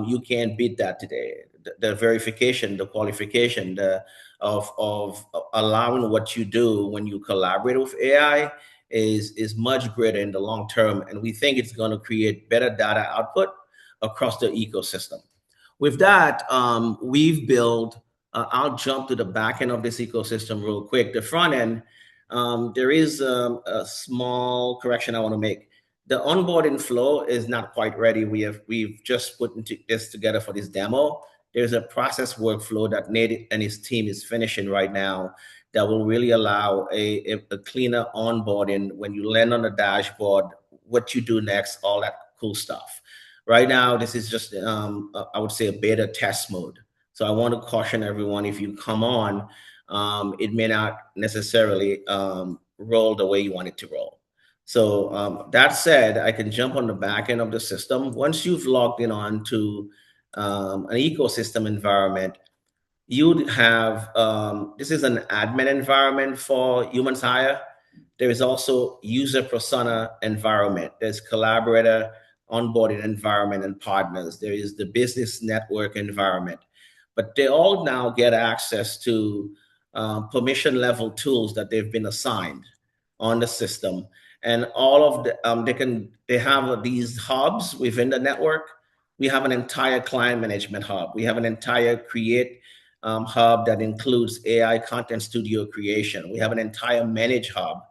Speaker 7: You can't beat that today. The verification, the qualification, of allowing what you do when you collaborate with AI is much greater in the long term. And we think it's going to create better data output across the ecosystem. With that, we've built, I'll jump to the back end of this ecosystem real quick. The front end, there is a small correction I want to make. The onboarding flow is not quite ready. We've just put this together for this demo. There's a process workflow that Nate and his team is finishing right now that will really allow a cleaner onboarding when you land on the dashboard, what you do next, all that cool stuff. Right now, this is just, I would say, a beta test mode. So I want to caution everyone, if you come on, it may not necessarily roll the way you want it to roll. So that said, I can jump on the back end of the system. Once you've logged in on to an ecosystem environment, you'd have, this is an admin environment for HumansHired. There is also user persona environment. There's collaborator onboarding environment and partners. There is the business network environment. But they all now get access to permission level tools that they've been assigned on the system. And all of the, they have these hubs within the network. We have an entire client management hub. We have an entire create hub that includes AI content studio creation. We have an entire manage hub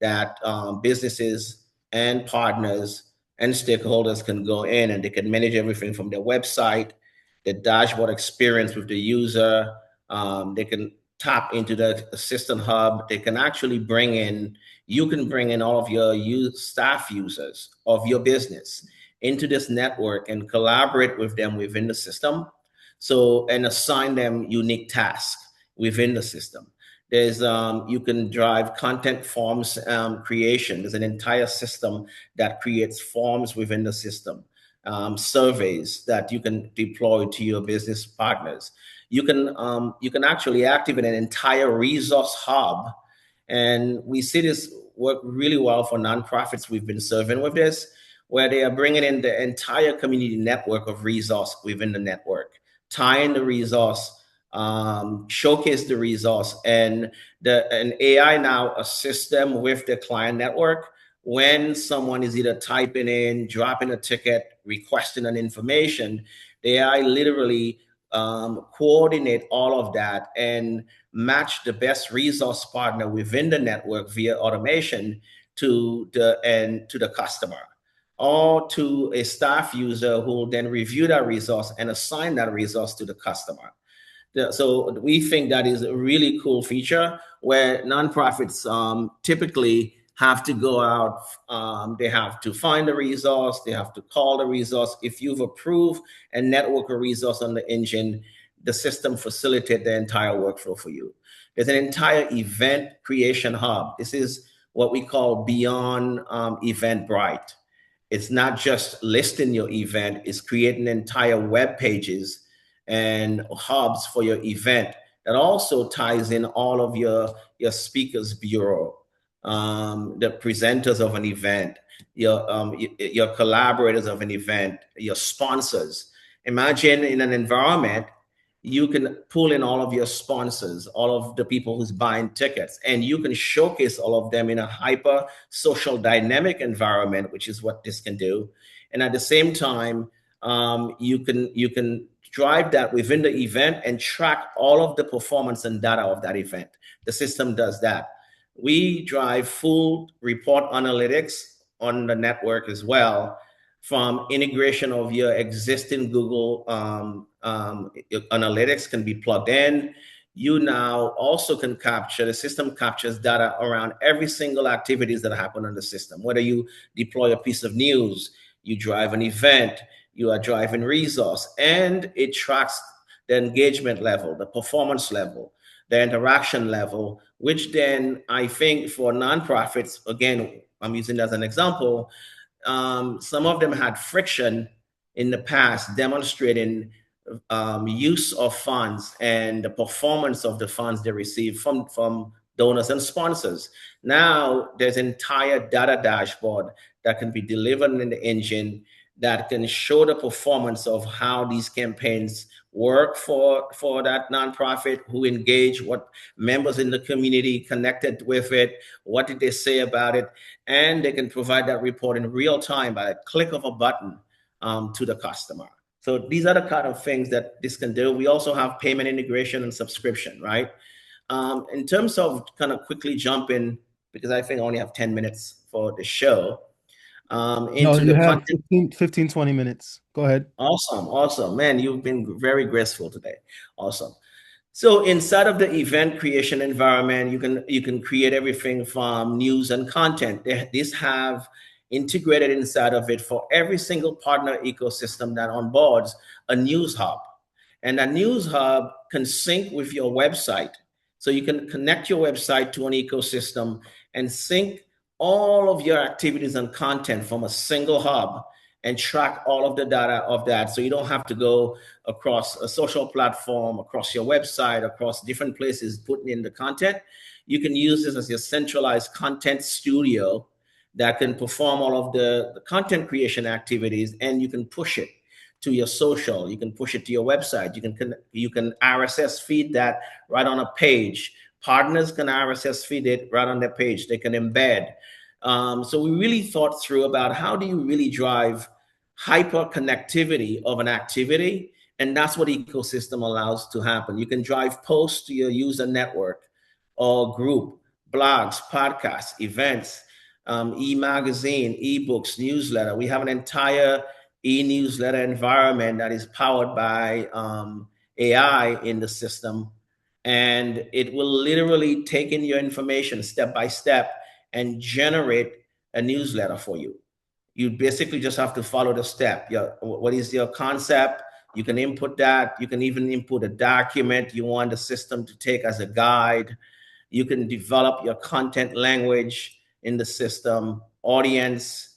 Speaker 7: that businesses and partners and stakeholders can go in and they can manage everything from their website, the dashboard experience with the user. They can tap into the assistant hub. They can actually bring in, you can bring in all of your staff users of your business into this network and collaborate with them within the system. So, and assign them unique tasks within the system. There's, you can drive content forms creation. There's an entire system that creates forms within the system, surveys that you can deploy to your business partners. You can actually activate an entire resource hub. And we see this work really well for nonprofits we've been serving with this, where they are bringing in the entire community network of resource within the network, tie in the resource, showcase the resource, and an AI now assists them with the client network when someone is either typing in, dropping a ticket, requesting an information. The AI literally coordinate all of that and match the best resource partner within the network via automation to the customer, or to a staff user who will then review that resource and assign that resource to the customer. So we think that is a really cool feature where nonprofits typically have to go out, they have to find a resource, they have to call the resource. If you've approved and network a resource on the engine, the system facilitates the entire workflow for you. There's an entire event creation hub. This is what we call beyond Eventbrite. It's not just listing your event, it's creating entire web pages and hubs for your event that also ties in all of your speakers bureau, the presenters of an event, your collaborators of an event, your sponsors. Imagine in an environment, you can pull in all of your sponsors, all of the people who's buying tickets, and you can showcase all of them in a hyper social dynamic environment, which is what this can do. And at the same time, you can drive that within the event and track all of the performance and data of that event. The system does that. We drive full report analytics on the network as well, from integration of your existing Google analytics can be plugged in. You now also can capture, the system captures data around every single activities that happen on the system. Whether you deploy a piece of news, you drive an event, you are driving resource, and it tracks the engagement level, the performance level, the interaction level, which then I think for nonprofits, again, I'm using it as an example, some of them had friction in the past demonstrating use of funds and the performance of the funds they receive from donors and sponsors. Now there's an entire data dashboard that can be delivered in the engine that can show the performance of how these campaigns work for that nonprofit, who engage, what members in the community connected with it, what did they say about it, and they can provide that report in real time by a click of a button to the customer. So these are the kind of things that this can do. We also have payment integration and subscription, right? In terms of kind of quickly jumping, because I think I only have 10 minutes for the show, into
Speaker 1: you
Speaker 7: the
Speaker 1: have
Speaker 7: content.
Speaker 1: 15, 20 minutes. Go ahead.
Speaker 7: Awesome. Man, you've been very graceful today. Awesome. So inside of the event creation environment, you can create everything from news and content. These have integrated inside of it for every single partner ecosystem that onboards a news hub. And that news hub can sync with your website. So you can connect your website to an ecosystem and sync all of your activities and content from a single hub and track all of the data of that. So you don't have to go across a social platform, across your website, across different places putting in the content. You can use this as your centralized content studio that can perform all of the content creation activities, and you can push it to your social. You can push it to your website. You can RSS feed that right on a page. Partners can RSS feed it right on their page. They can embed. So we really thought through about how do you really drive hyper connectivity of an activity, and that's what ecosystem allows to happen. You can drive posts to your user network or group, blogs, podcasts, events, e-magazine, e-books, newsletter. We have an entire e-newsletter environment that is powered by AI in the system, and it will literally take in your information step by step and generate a newsletter for you. You basically just have to follow the step. What is your concept? You can input that. You can even input a document you want the system to take as a guide. You can develop your content language in the system, audience,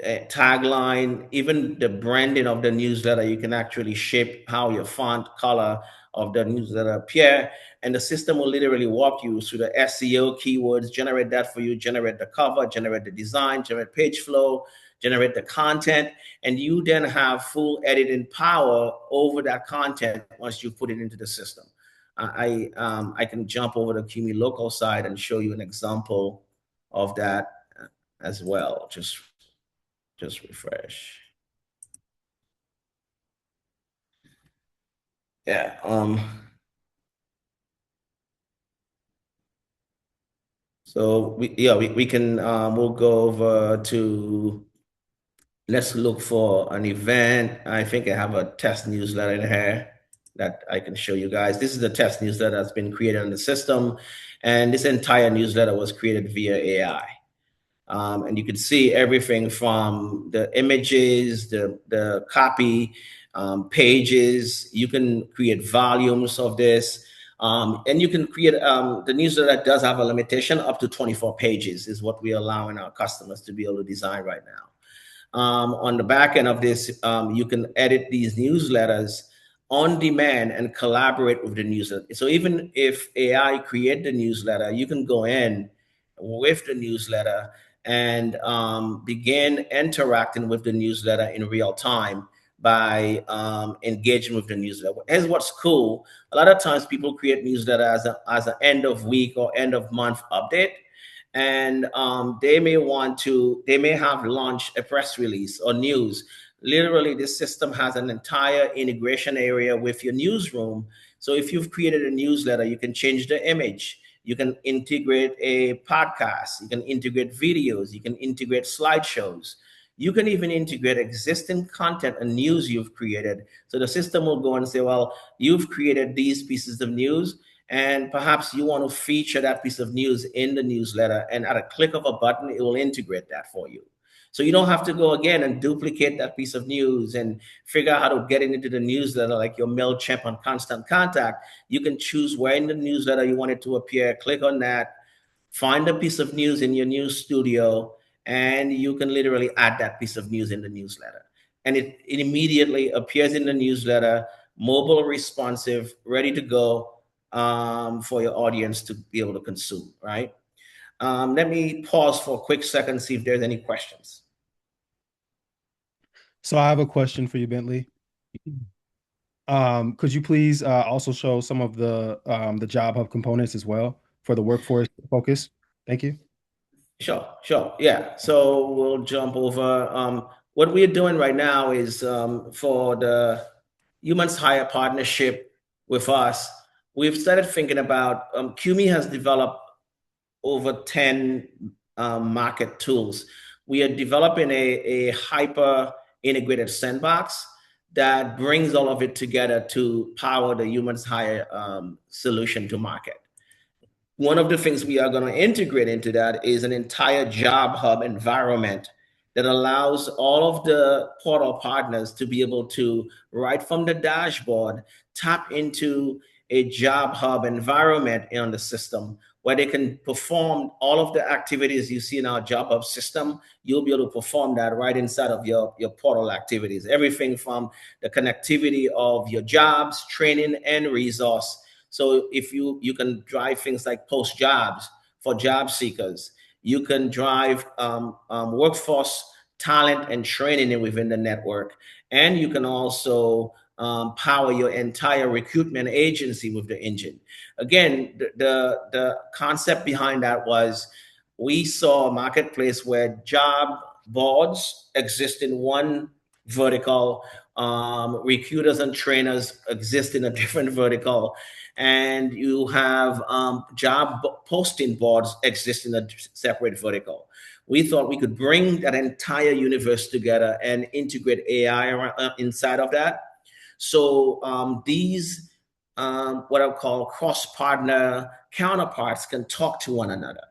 Speaker 7: tagline, even the branding of the newsletter. You can actually shape how your font color of the newsletter appear, and the system will literally walk you through the SEO keywords, generate that for you, generate the cover, generate the design, generate page flow, generate the content, and you then have full editing power over that content once you put it into the system. I can jump over the QME local side and show you an example of that as well. Just refresh. Yeah. So we can we'll go over to, let's look for an event. I think I have a test newsletter in here that I can show you guys. This is the test newsletter that's been created in the system, and this entire newsletter was created via AI. And you can see everything from the images, the copy, pages. You can create volumes of this. And you can create, the newsletter does have a limitation up to 24 pages is what we're allowing our customers to be able to design right now. On the back end of this, you can edit these newsletters on demand and collaborate with the newsletter. So even if AI create the newsletter, you can go in with the newsletter and begin interacting with the newsletter in real time by engaging with the newsletter. Here's what's cool. A lot of times people create newsletter as an end of week or end of month update. And they may have launched a press release or news. Literally, this system has an entire integration area with your newsroom. So if you've created a newsletter, you can change the image. You can integrate a podcast. You can integrate videos. You can integrate slideshows. You can even integrate existing content and news you've created. So the system will go and say, well, you've created these pieces of news, and perhaps you want to feature that piece of news in the newsletter. And at a click of a button, it will integrate that for you. So you don't have to go again and duplicate that piece of news and figure out how to get it into the newsletter like your MailChimp on Constant Contact. You can choose where in the newsletter you want it to appear, click on that, find a piece of news in your news studio, and you can literally add that piece of news in the newsletter. And it immediately appears in the newsletter, mobile responsive, ready to go for your audience to be able to consume, right? Let me pause for a quick second, see if there's any questions.
Speaker 1: So I have a question for you, Bentley. Could you please also show some of the Job Hub components as well for the workforce focus? Thank you.
Speaker 7: Sure. Yeah. So we'll jump over. What we're doing right now is for the HumansHired partnership with us, we've started thinking about, QME has developed over 10 market tools. We are developing a hyper integrated sandbox that brings all of it together to power the HumansHired solution to market. One of the things we are going to integrate into that is an entire job hub environment that allows all of the portal partners to be able to, right from the dashboard, tap into a job hub environment on the system where they can perform all of the activities you see in our job hub system. You'll be able to perform that right inside of your portal activities. Everything from the connectivity of your jobs, training, and resource. So if you can drive things like post jobs for job seekers, you can drive workforce talent and training within the network, and you can also power your entire recruitment agency with the engine. Again, the concept behind that was we saw a marketplace where job boards exist in one vertical, recruiters and trainers exist in a different vertical, and you have job posting boards exist in a separate vertical. We thought we could bring that entire universe together and integrate AI inside of that. So these what I call cross-partner counterparts can talk to one another.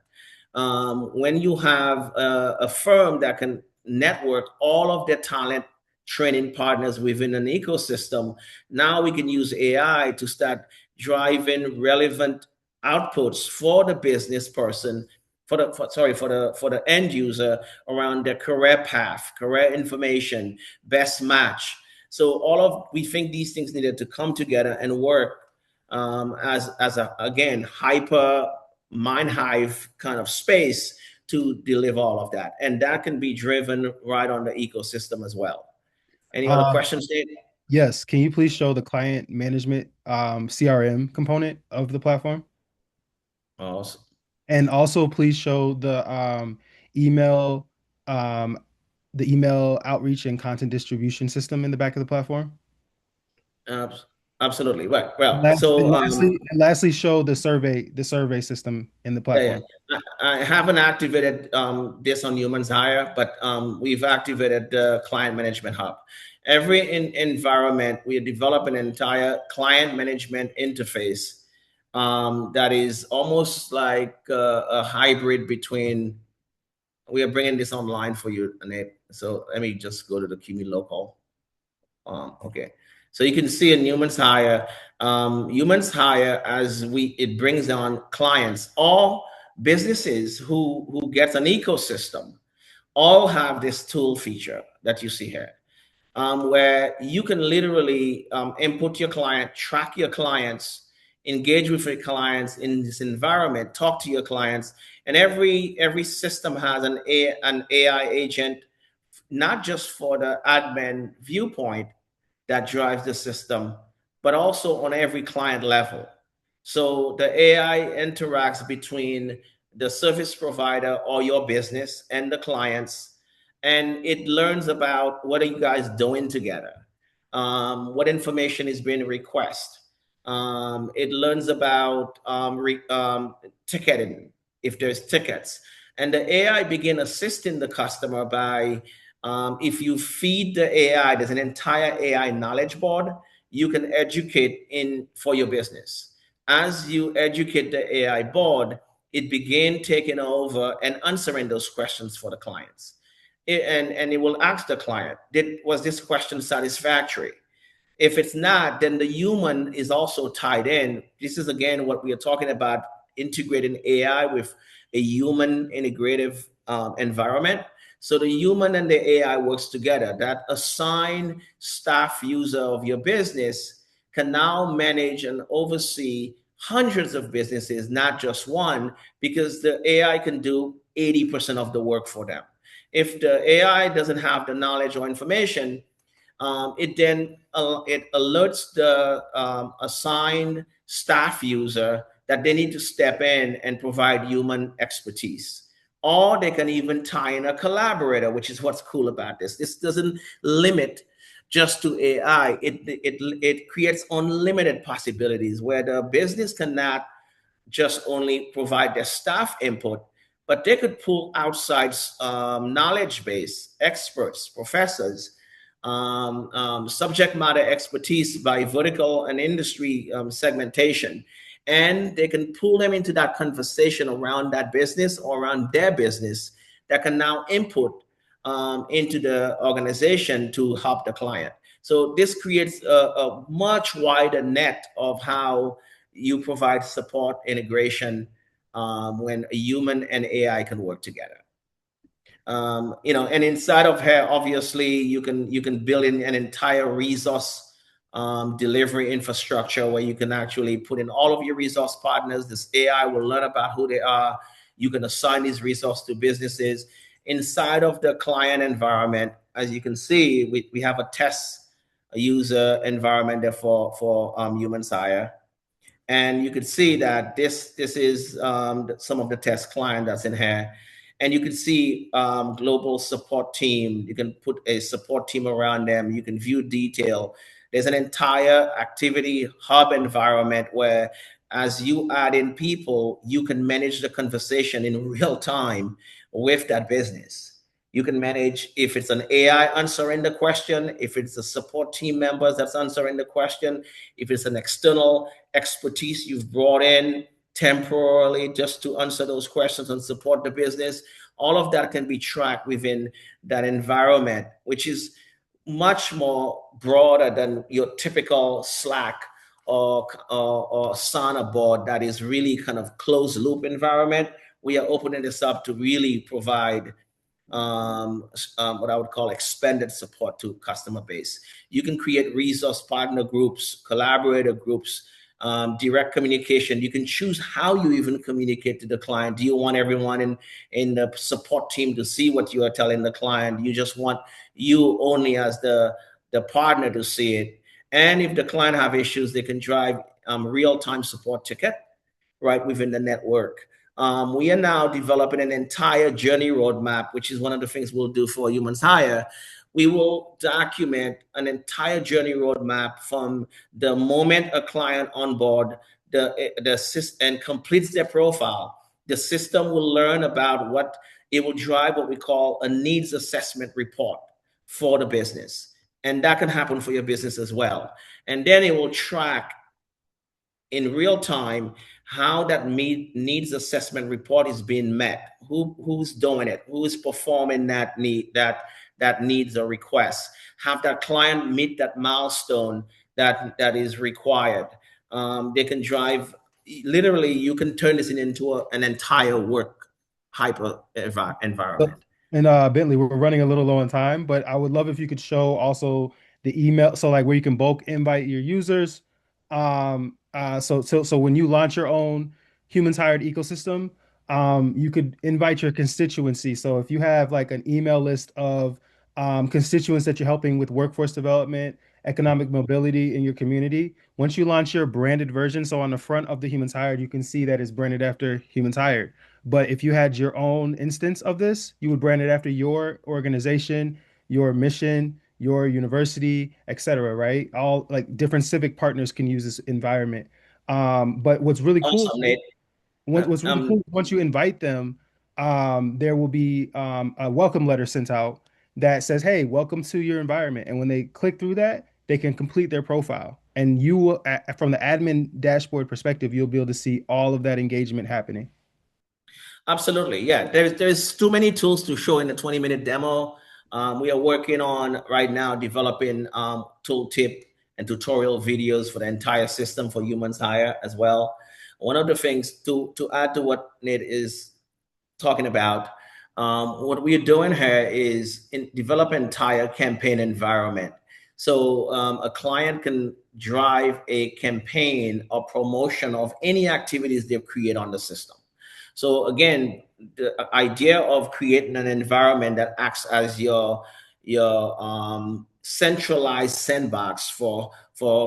Speaker 7: When you have a firm that can network all of their talent training partners within an ecosystem, now we can use AI to start driving relevant outputs for the business person, for the end user around their career path, career information, best match. So we think these things needed to come together and work as a, again, hyper mind hive kind of space to deliver all of that. And that can be driven right on the ecosystem as well. Any other questions, Dave?
Speaker 1: Yes. Can you please show the client management CRM component of the platform?
Speaker 7: Awesome.
Speaker 1: And also please show email um, the email outreach and content distribution system in the back of the platform.
Speaker 7: Absolutely. Right. Well,
Speaker 1: lastly, show the survey system in the platform.
Speaker 7: Yeah. I haven't activated this on HumansHired, but we've activated the client management hub. Every environment, we develop an entire client management interface that is almost like a hybrid between. We are bringing this online for you, Nate. So let me just go to the QME local. Okay. So you can see in HumansHired, as it brings on clients, all businesses who get an ecosystem, all have this tool feature that you see here, where you can literally input your client, track your clients, engage with your clients in this environment, talk to your clients, and every system has an AI agent, not just for the admin viewpoint that drives the system, but also on every client level. So the AI interacts between the service provider or your business and the clients, and it learns about what are you guys doing together, what information is being requested. It learns about ticketing, if there's tickets. And the AI begin assisting the customer by if you feed the AI, there's an entire AI knowledge board you can educate for your business. As you educate the AI board, it begin taking over and answering those questions for the clients. And it will ask the client, was this question satisfactory? If it's not, then the human is also tied in. This is, again, what we are talking about, integrating AI with a human integrative environment. So the human and the AI works together. That assigned staff user of your business can now manage and oversee hundreds of businesses, not just one, because the AI can do 80% of the work for them. If the AI doesn't have the knowledge or information, it alerts the assigned staff user that they need to step in and provide human expertise. Or they can even tie in a collaborator, which is what's cool about this. This doesn't limit just to AI. It creates unlimited possibilities where the business cannot just only provide their staff input, but they could pull outside knowledge base, experts, professors, subject matter expertise by vertical and industry segmentation. And they can pull them into that conversation around that business or around their business that can now input into the organization to help the client. So this creates a much wider net of how you provide support integration when a human and AI can work together. And inside of here, obviously, you can build in an entire resource delivery infrastructure where you can actually put in all of your resource partners. This AI will learn about who they are. You can assign these resources to businesses inside of the client environment. As you can see, we have a test user environment there for HumansHired. And you could see that this is some of the test client that's in here. And you can see global support team. You can put a support team around them. You can view detail. There's an entire activity hub environment where as you add in people, you can manage the conversation in real time with that business. You can manage if it's an AI answering the question, if it's a support team members that's answering the question, if it's an external expertise you've brought in temporarily just to answer those questions and support the business. All of that can be tracked within that environment, which is much more broader than your typical Slack or Asana board that is really kind of closed loop environment. We are opening this up to really provide what I would call expanded support to customer base. You can create resource partner groups, collaborator groups, direct communication. You can choose how you even communicate to the client. Do you want everyone in the support team to see what you are telling the client? You just want you only as the partner to see it. And if the client have issues, they can drive real-time support ticket right within the network. We are now developing an entire journey roadmap, which is one of the things we'll do for HumansHired. We will document an entire journey roadmap from the moment a client onboard and completes their profile. The system will learn about what it will drive what we call a needs assessment report for the business. And that can happen for your business as well. And then it will track in real time how that needs assessment report is being met, who's doing it, who is performing that needs a request, have that client meet that milestone that is required. They can drive, literally, you can turn this into an entire work hyper environment.
Speaker 1: And Bentley, we're running a little low on time, but I would love if you could show also the email, so like where you can bulk invite your users. So when you launch your own HumansHired ecosystem, you could invite your constituency. So if you have like an email list of constituents that you're helping with workforce development, economic mobility in your community, once you launch your branded version, so on the front of the HumansHired, you can see that it's branded after HumansHired. But if you had your own instance of this, you would brand it after your organization, your mission, your university, etc. Right? All like different civic partners can use this environment. But what's really cool,
Speaker 7: Awesome, Nate.
Speaker 1: what's really cool, once you invite them, there will be a welcome letter sent out that says, "Hey, welcome to your environment." And when they click through that, they can complete their profile. And you will, from the admin dashboard perspective, you'll be able to see all of that engagement happening.
Speaker 7: Absolutely. Yeah. There's too many tools to show in the 20-minute demo. We are working on right now developing tooltip and tutorial videos for the entire system for HumansHired as well. One of the things to add to what Nate is talking about, what we are doing here is develop an entire campaign environment. So a client can drive a campaign or promotion of any activities they've created on the system. So again, the idea of creating an environment that acts as your centralized sandbox for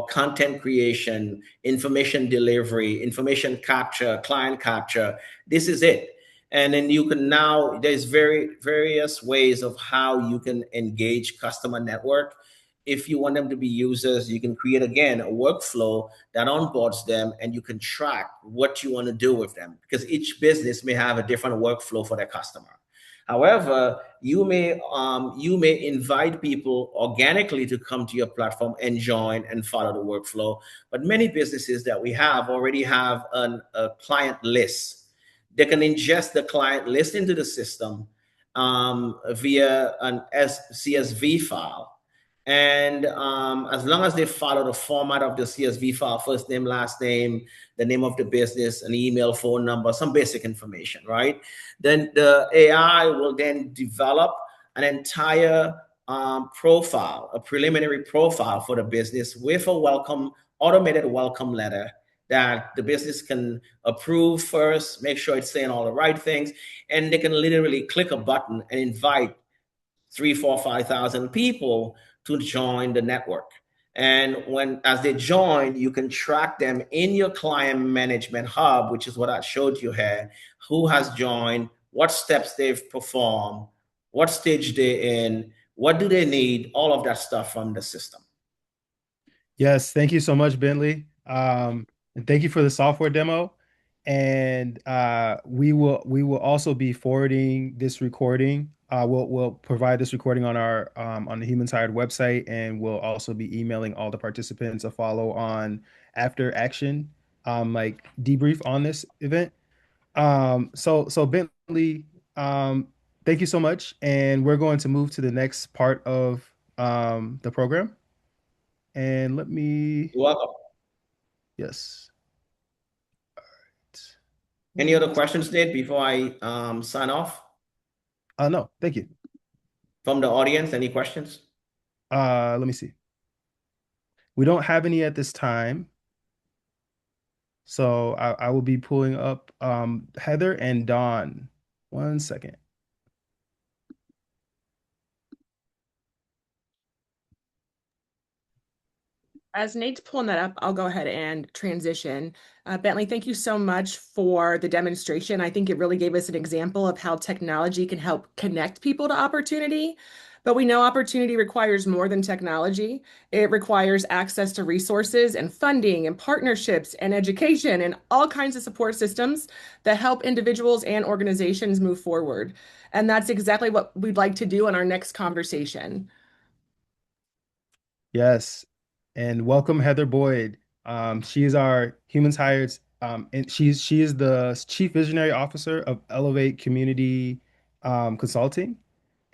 Speaker 7: content creation, information delivery, information capture, client capture. This is it. And then you can now, there's various ways of how you can engage customer network. If you want them to be users, you can create, again, a workflow that onboards them, and you can track what you want to do with them, because each business may have a different workflow for their customer. However, you may invite people organically to come to your platform and join and follow the workflow. But many businesses that we have already have a client list. They can ingest the client list into the system via an CSV file. And as long as they follow the format of the CSV file, first name, last name, the name of the business, an email, phone number, some basic information, right? Then the AI will then develop an entire profile, a preliminary profile for the business with a automated welcome letter that the business can approve first, make sure it's saying all the right things, and they can literally click a button and invite 3, 4, 5,000 people to join the network. And as they join, you can track them in your client management hub, which is what I showed you here, who has joined, what steps they've performed, what stage they're in, what do they need, all of that stuff from the system.
Speaker 1: Yes, thank you so much, Bentley. And thank you for the software demo. And we will also be forwarding this recording. We'll provide this recording on the HumansHired website, and we'll also be emailing all the participants a follow on after action, like debrief on this event. So Bentley, thank you so much, and we're going to move to the next part of the program. And let me,
Speaker 7: You're welcome.
Speaker 1: yes.
Speaker 7: Any other questions, Nate, before I sign off?
Speaker 1: No, thank you.
Speaker 7: From the audience, any questions?
Speaker 1: Let me see. We don't have any at this time. So I will be pulling up Heather and Dawn. 1 second.
Speaker 2: As Nate's pulling that up, I'll go ahead and transition. Bentley, thank you so much for the demonstration. I think it really gave us an example of how technology can help connect people to opportunity. But we know opportunity requires more than technology. It requires access to resources and funding and partnerships and education and all kinds of support systems that help individuals and organizations move forward. And that's exactly what we'd like to do in our next conversation.
Speaker 1: Yes. And welcome Heather Boyd. She is our HumansHired, and she is the Chief Visionary Officer of Elevate Community Consulting.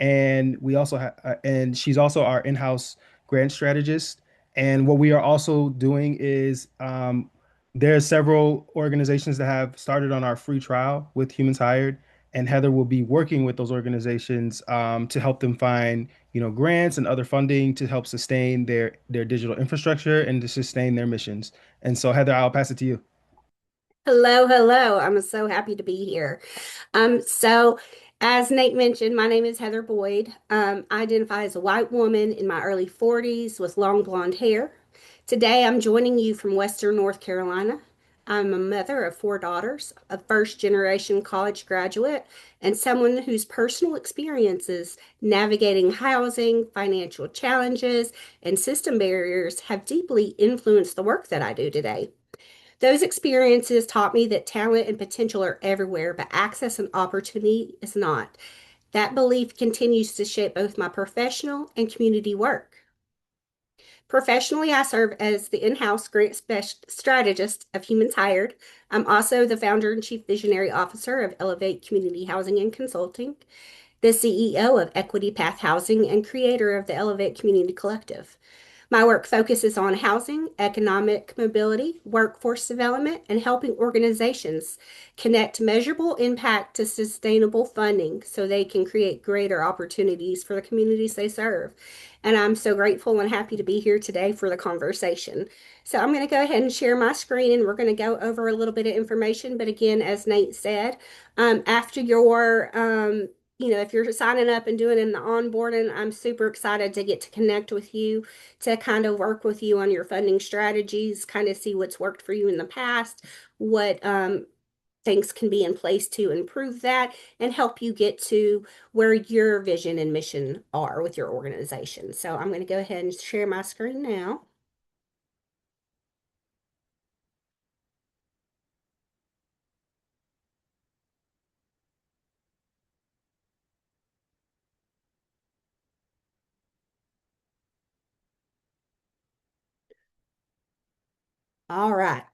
Speaker 1: And we also have, and she's also our in-house grant strategist. And what we are also doing is there are several organizations that have started on our free trial with HumansHired, and Heather will be working with those organizations to help them find, grants and other funding to help sustain their digital infrastructure and to sustain their missions. And so, Heather, I'll pass it to you.
Speaker 8: Hello, hello. I'm so happy to be here. So as Nate mentioned, my name is Heather Boyd. I identify as a white woman in my early 40s with long blonde hair. Today, I'm joining you from Western North Carolina. I'm a mother of 4 daughters, a first-generation college graduate, and someone whose personal experiences navigating housing, financial challenges, and system barriers have deeply influenced the work that I do today. Those experiences taught me that talent and potential are everywhere, but access and opportunity is not. That belief continues to shape both my professional and community work. Professionally, I serve as the in-house grant strategist of HumansHired. I'm also the founder and chief visionary officer of Elevate Community Housing and Consulting, the CEO of Equity Path Housing, and creator of the Elevate Community Collective. My work focuses on housing, economic mobility, workforce development, and helping organizations connect measurable impact to sustainable funding so they can create greater opportunities for the communities they serve. And I'm so grateful and happy to be here today for the conversation. So I'm going to go ahead and share my screen and we're going to go over a little bit of information. But again, as Nate said, after your if you're signing up and doing in the onboarding, I'm super excited to get to connect with you, to kind of work with you on your funding strategies, kind of see what's worked for you in the past, what things can be in place to improve that, and help you get to where your vision and mission are with your organization. So I'm going to go ahead and share my screen now. All right.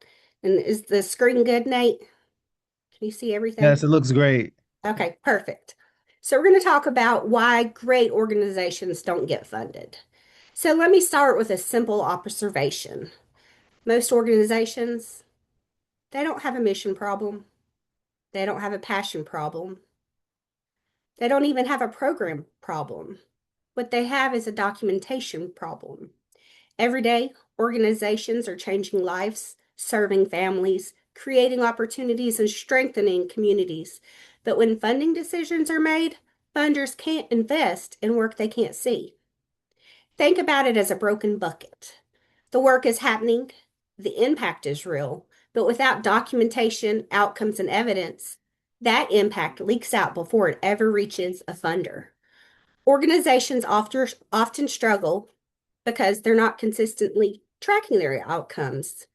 Speaker 8: And is the screen good, Nate? Can you see everything?
Speaker 1: Yes, it looks great.
Speaker 8: Okay, perfect. So we're going to talk about why great organizations don't get funded. So let me start with a simple observation. Most organizations, they don't have a mission problem. They don't have a passion problem. They don't even have a program problem. What they have is a documentation problem. Every day, organizations are changing lives, serving families, creating opportunities, and strengthening communities. But when funding decisions are made, funders can't invest in work they can't see. Think about it as a broken bucket. The work is happening, the impact is real, but without documentation, outcomes, and evidence, that impact leaks out before it ever reaches a funder. Organizations often struggle because they're not consistently tracking their outcomes.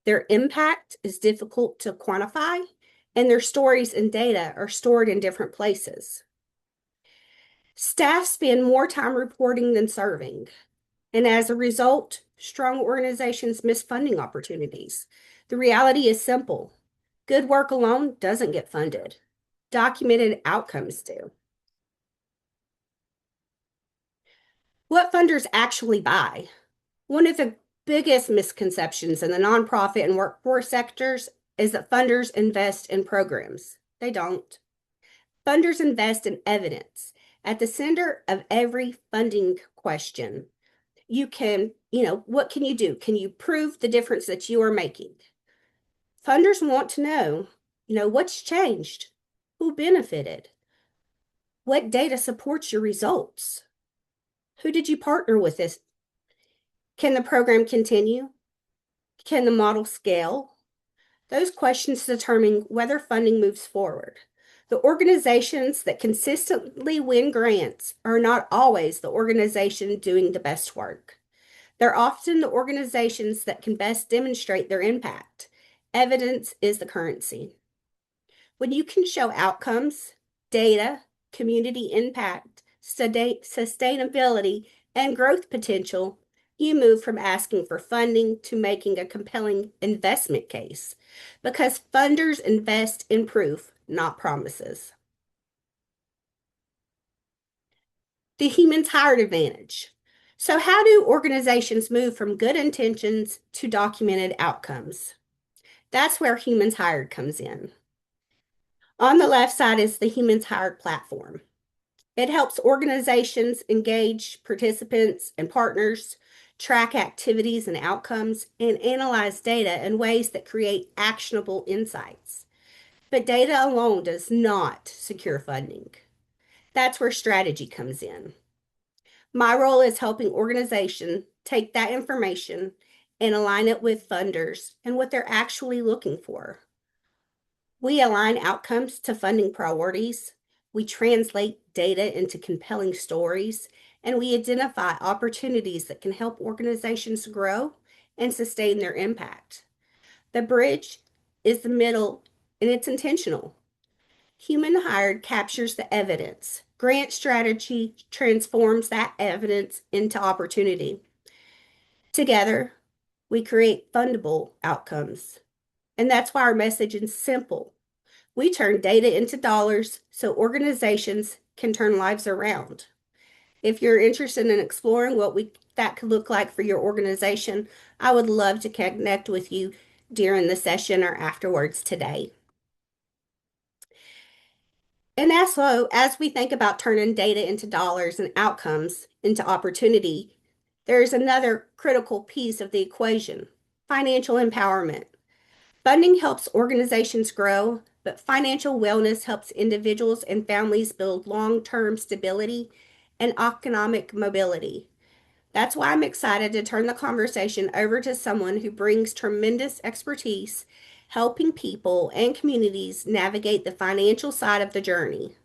Speaker 8: Their impact is difficult to quantify, and their stories and data are stored in different places. Staff spend more time reporting than serving, and as a result, strong organizations miss funding opportunities. The reality is simple. Good work alone doesn't get funded. Documented outcomes do. What funders actually buy? One of the biggest misconceptions in the nonprofit and workforce sectors is that funders invest in programs. They don't. Funders invest in evidence. At the center of every funding question, what can you do? Can you prove the difference that you are making? Funders want to know, what's changed? Who benefited? What data supports your results? Who did you partner with this? Can the program continue? Can the model scale? Those questions determine whether funding moves forward. The organizations that consistently win grants are not always the organization doing the best work. They're often the organizations that can best demonstrate their impact. Evidence is the currency. When you can show outcomes, data, community impact, sustainability, and growth potential, you move from asking for funding to making a compelling investment case because funders invest in proof, not promises. The HumansHired advantage. So how do organizations move from good intentions to documented outcomes? That's where HumansHired comes in. On the left side is the HumansHired platform. It helps organizations engage participants and partners, track activities and outcomes, and analyze data in ways that create actionable insights. But data alone does not secure funding. That's where strategy comes in. My role is helping organizations take that information and align it with funders and what they're actually looking for. We align outcomes to funding priorities. We translate data into compelling stories, and we identify opportunities that can help organizations grow and sustain their impact. The bridge is the middle, and it's intentional. HumanHired captures the evidence. Grant strategy transforms that evidence into opportunity. Together, we create fundable outcomes. And that's why our message is simple. We turn data into dollars so organizations can turn lives around. If you're interested in exploring what that could look like for your organization, I would love to connect with you during the session or afterwards today. And also, as we think about turning data into dollars and outcomes into opportunity, there's another critical piece of the equation: financial empowerment. Funding helps organizations grow, but financial wellness helps individuals and families build long-term stability and economic mobility. That's why I'm excited to turn the conversation over to someone who brings tremendous expertise helping people and communities navigate the financial side of the journey.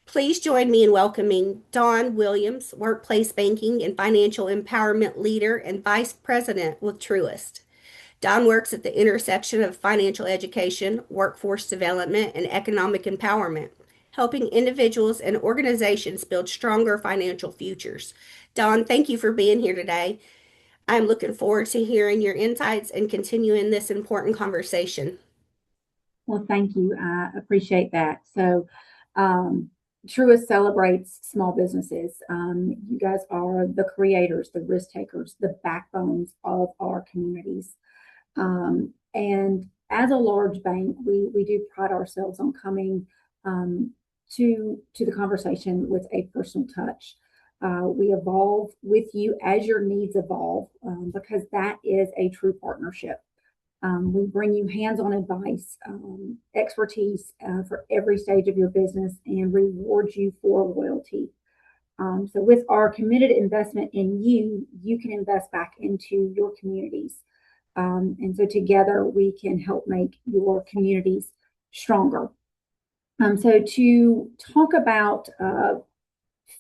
Speaker 8: Please join me in welcoming Dawn Williams, Workplace Banking and Financial Empowerment Leader and Vice President with Truist. Dawn works at the intersection of financial education, workforce development, and economic empowerment, helping individuals and organizations build stronger financial futures. Dawn, thank you for being here today. I'm looking forward to hearing your insights and continuing this important conversation.
Speaker 4: Well, thank you. I appreciate that. So, Truist celebrates small businesses. You guys are the creators, the risk takers, the backbones of our communities. And as a large bank, we do pride ourselves on coming to the conversation with a personal touch. We evolve with you as your needs evolve, because that is a true partnership. We bring you hands-on advice, expertise for every stage of your business, and reward you for loyalty. So with our committed investment in you, you can invest back into your communities. And so together we can help make your communities stronger. So to talk about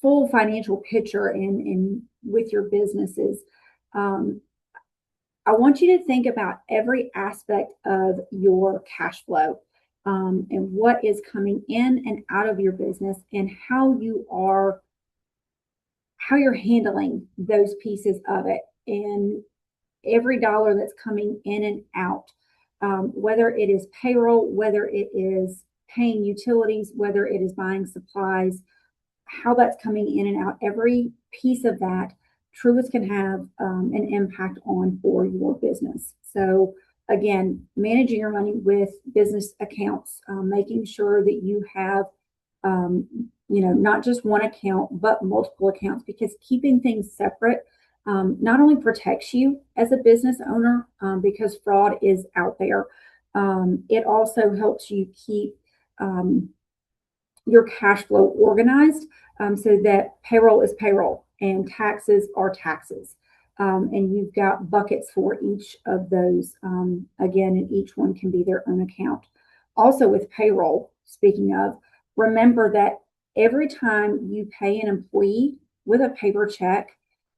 Speaker 4: full financial picture in with your businesses, I want you to think about every aspect of your cash flow, and what is coming in and out of your business, and how you're handling those pieces of it, and every dollar that's coming in and out, whether it is payroll, whether it is paying utilities, whether it is buying supplies, how that's coming in and out, every piece of that, Truist can have an impact on for your business. So again, managing your money with business accounts, making sure that you have, not just one account, but multiple accounts, because keeping things separate not only protects you as a business owner, because fraud is out there, it also helps you keep your cash flow organized, so that payroll is payroll and taxes are taxes. And you've got buckets for each of those. Again, and each one can be their own account. Also with payroll, speaking of, remember that every time you pay an employee with a paper check,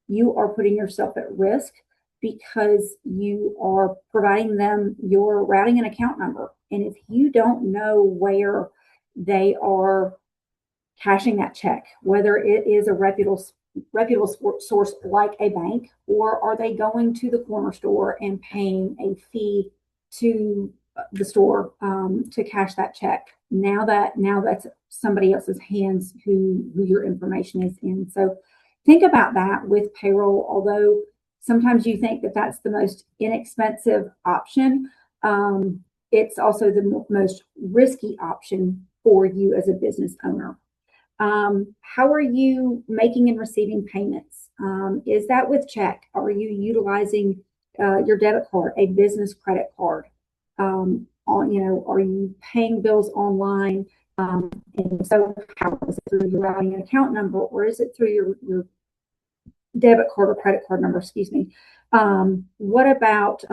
Speaker 4: you are putting yourself at risk, because you are providing them your routing and account number. And if you don't know where they are cashing that check, whether it is a reputable source like a bank, or are they going to the corner store and paying a fee to the store to cash that check. Now that's somebody else's hands who your information is in. So think about that with payroll. Although sometimes you think that that's the most inexpensive option, it's also the most risky option for you as a business owner. How are you making and receiving payments? Is that with check? Are you utilizing your debit card, a business credit card? Are you paying bills online? And so how is it through your routing and account number, or is it through your debit card or credit card number? Excuse me. What about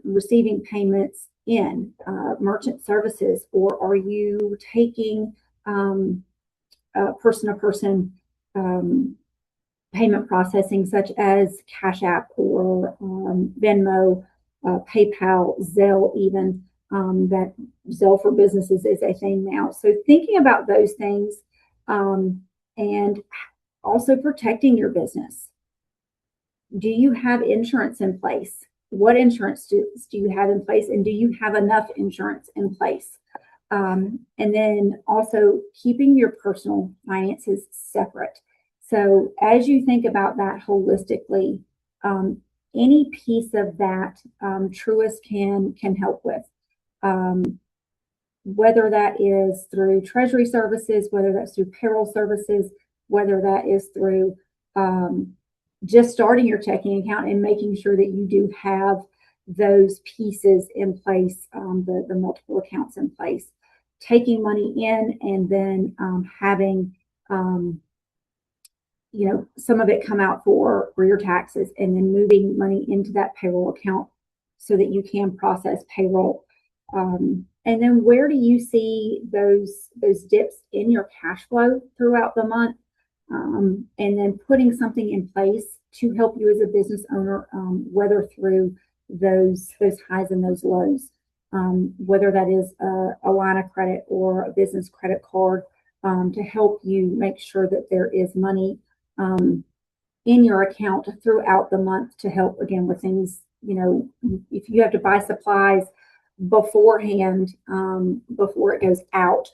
Speaker 4: receiving payments in merchant services, or are you taking person-to-person payment processing, such as Cash App or Venmo, PayPal, Zelle, even that Zelle for businesses is a thing now. So thinking about those things, and also protecting your business. Do you have insurance in place? What insurance do you have in place, and do you have enough insurance in place? And then also keeping your personal finances separate. So as you think about that holistically, any piece of that Truist can help with, whether that is through Treasury services, whether that's through payroll services, whether that is through just starting your checking account and making sure that you do have those pieces in place, the multiple accounts in place, taking money in, and then having some of it come out for your taxes, and then moving money into that payroll account so that you can process payroll. And then where do you see those dips in your cash flow throughout the month? And then putting something in place to help you as a business owner weather through those highs and those lows, whether that is a line of credit or a business credit card, to help you make sure that there is money in your account throughout the month to help again with things, if you have to buy supplies beforehand, before it goes out,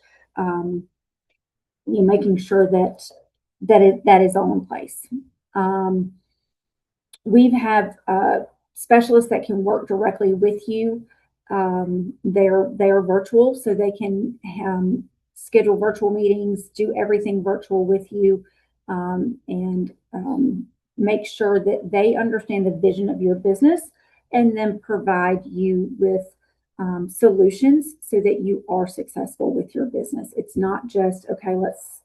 Speaker 4: making sure that is all in place. We have specialists that can work directly with you. They are virtual, so they can schedule virtual meetings, do everything virtual with you, and make sure that they understand the vision of your business, and then provide you with solutions so that you are successful with your business. It's not just, okay, let's,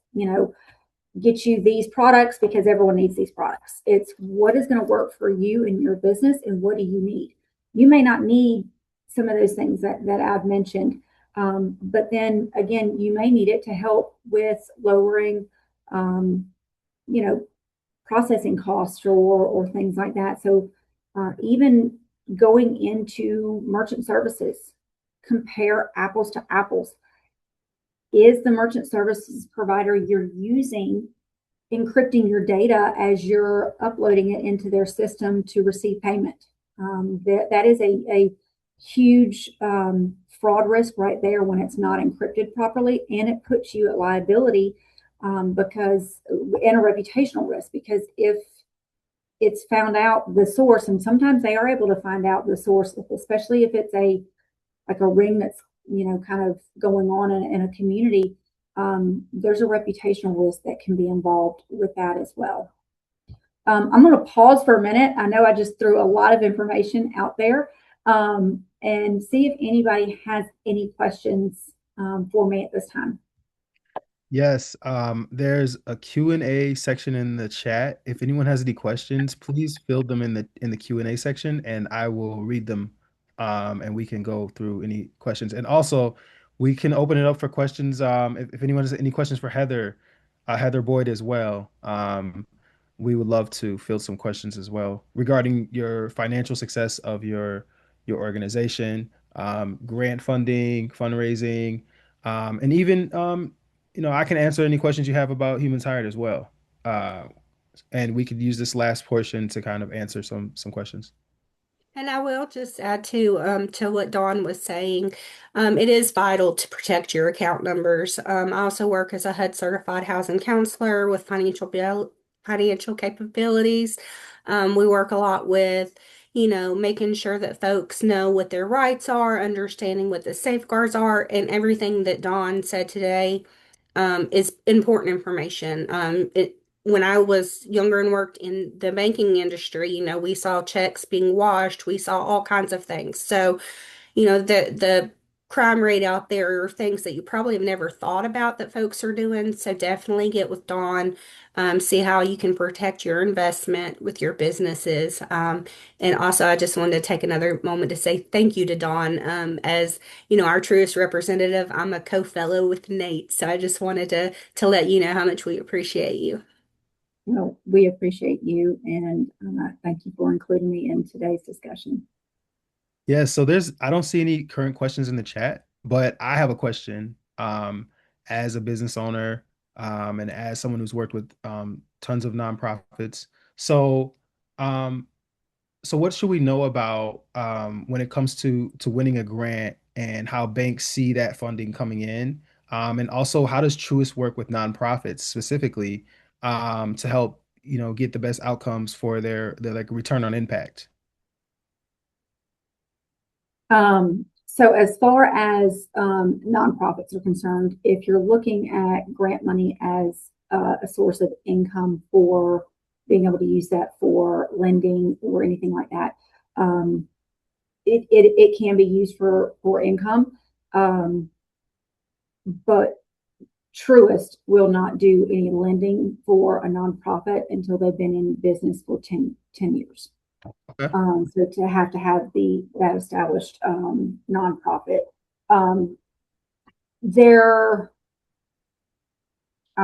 Speaker 4: get you these products because everyone needs these products. It's what is going to work for you and your business, and what do you need? You may not need some of those things that I've mentioned, but then again, you may need it to help with lowering, processing costs or things like that. So even going into merchant services, compare apples to apples. Is the merchant services provider you're using encrypting your data as you're uploading it into their system to receive payment? That is a huge fraud risk right there when it's not encrypted properly, and it puts you at liability and a reputational risk, because if it's found out the source, and sometimes they are able to find out the source, especially if it's a ring that's kind of going on in a community, there's a reputational risk that can be involved with that as well. I'm going to pause for a minute. I know I just threw a lot of information out there, and see if anybody has any questions for me at this time.
Speaker 1: Yes, there's a Q&A section in the chat. If anyone has any questions, please fill them in the Q&A section, and I will read them, and we can go through any questions. And also, we can open it up for questions. If anyone has any questions for Heather Boyd as well, we would love to field some questions as well regarding your financial success of your organization, grant funding, fundraising, and even I can answer any questions you have about HumansHired as well. And we could use this last portion to kind of answer some questions.
Speaker 8: And I will just add to what Dawn was saying. It is vital to protect your account numbers. I also work as a HUD certified housing counselor with financial capabilities. We work a lot with, making sure that folks know what their rights are, understanding what the safeguards are, and everything that Dawn said today is important information. When I was younger and worked in the banking industry, we saw checks being washed, we saw all kinds of things. So, the crime rate out there are things that you probably have never thought about that folks are doing. So definitely get with Dawn, see how you can protect your investment with your businesses. And also, I just wanted to take another moment to say thank you to Dawn. As our truest representative, I'm a co-fellow with Nate. So I just wanted to let you know how much we appreciate you.
Speaker 4: Well, we appreciate you, and thank you for including me in today's discussion.
Speaker 1: Yeah, so I don't see any current questions in the chat, but I have a question as a business owner, and as someone who's worked with tons of nonprofits. So so what should we know about when it comes to winning a grant, and how banks see that funding coming in? And also, how does Truist work with nonprofits specifically to help get the best outcomes for their like return on impact?
Speaker 4: So as far as nonprofits are concerned, if you're looking at grant money as a source of income for being able to use that for lending or anything like that, it can be used for income, but Truist will not do any lending for a nonprofit until they've been in business for 10 years.
Speaker 1: Okay.
Speaker 4: So to have that established nonprofit, I'm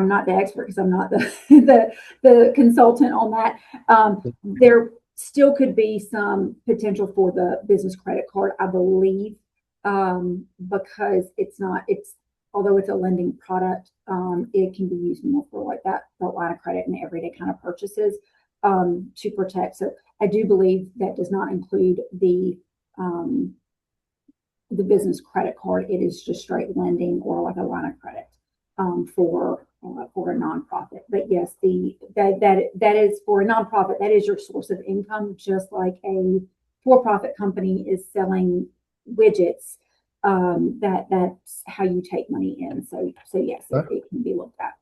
Speaker 4: not the expert because I'm not the consultant on that. There still could be some potential for the business credit card, I believe, because although it's a lending product, it can be used more for like that line of credit and everyday kind of purchases. to protect. So I do believe that does not include the business credit card. It is just straight lending or like a line of credit for a nonprofit. But yes, that is for a nonprofit. That is your source of income, just like a for-profit company is selling widgets. That's how you take money in. So yes, it can be looked at.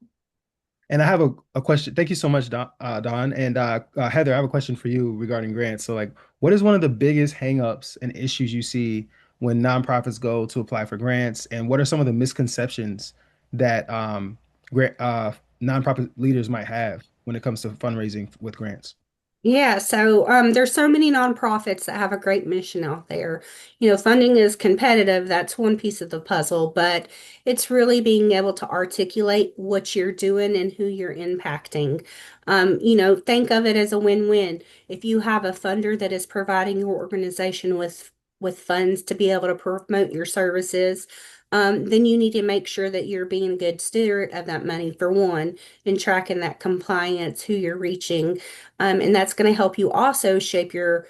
Speaker 1: And I have a question. Thank you so much, Don. And Heather, I have a question for you regarding grants. So, like, what is one of the biggest hangups and issues you see when nonprofits go to apply for grants? And what are some of the misconceptions that nonprofit leaders might have when it comes to fundraising with grants?
Speaker 8: Yeah, so there's so many nonprofits that have a great mission out there. Funding is competitive. That's one piece of the puzzle, but it's really being able to articulate what you're doing and who you're impacting. Think of it as a win-win. If you have a funder that is providing your organization with funds to be able to promote your services, then you need to make sure that you're being a good steward of that money for one, and tracking that compliance, who you're reaching. And that's going to help you also shape your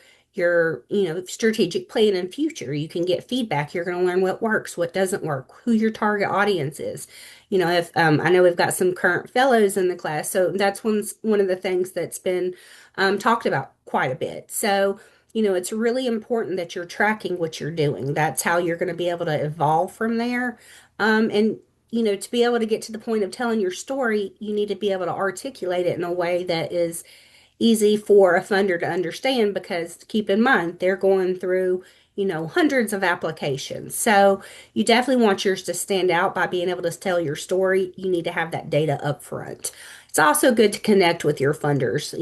Speaker 8: strategic plan in future. You can get feedback. You're going to learn what works, what doesn't work, who your target audience is. If I know we've got some current fellows in the class, so that's one of the things that's been talked about quite a bit. So it's really important that you're tracking what you're doing. That's how you're going to be able to evolve from there. And to be able to get to the point of telling your story, you need to be able to articulate it in a way that is easy for a funder to understand, because keep in mind they're going through hundreds of applications. So you definitely want yours to stand out by being able to tell your story. You need to have that data up front. It's also good to connect with your funders.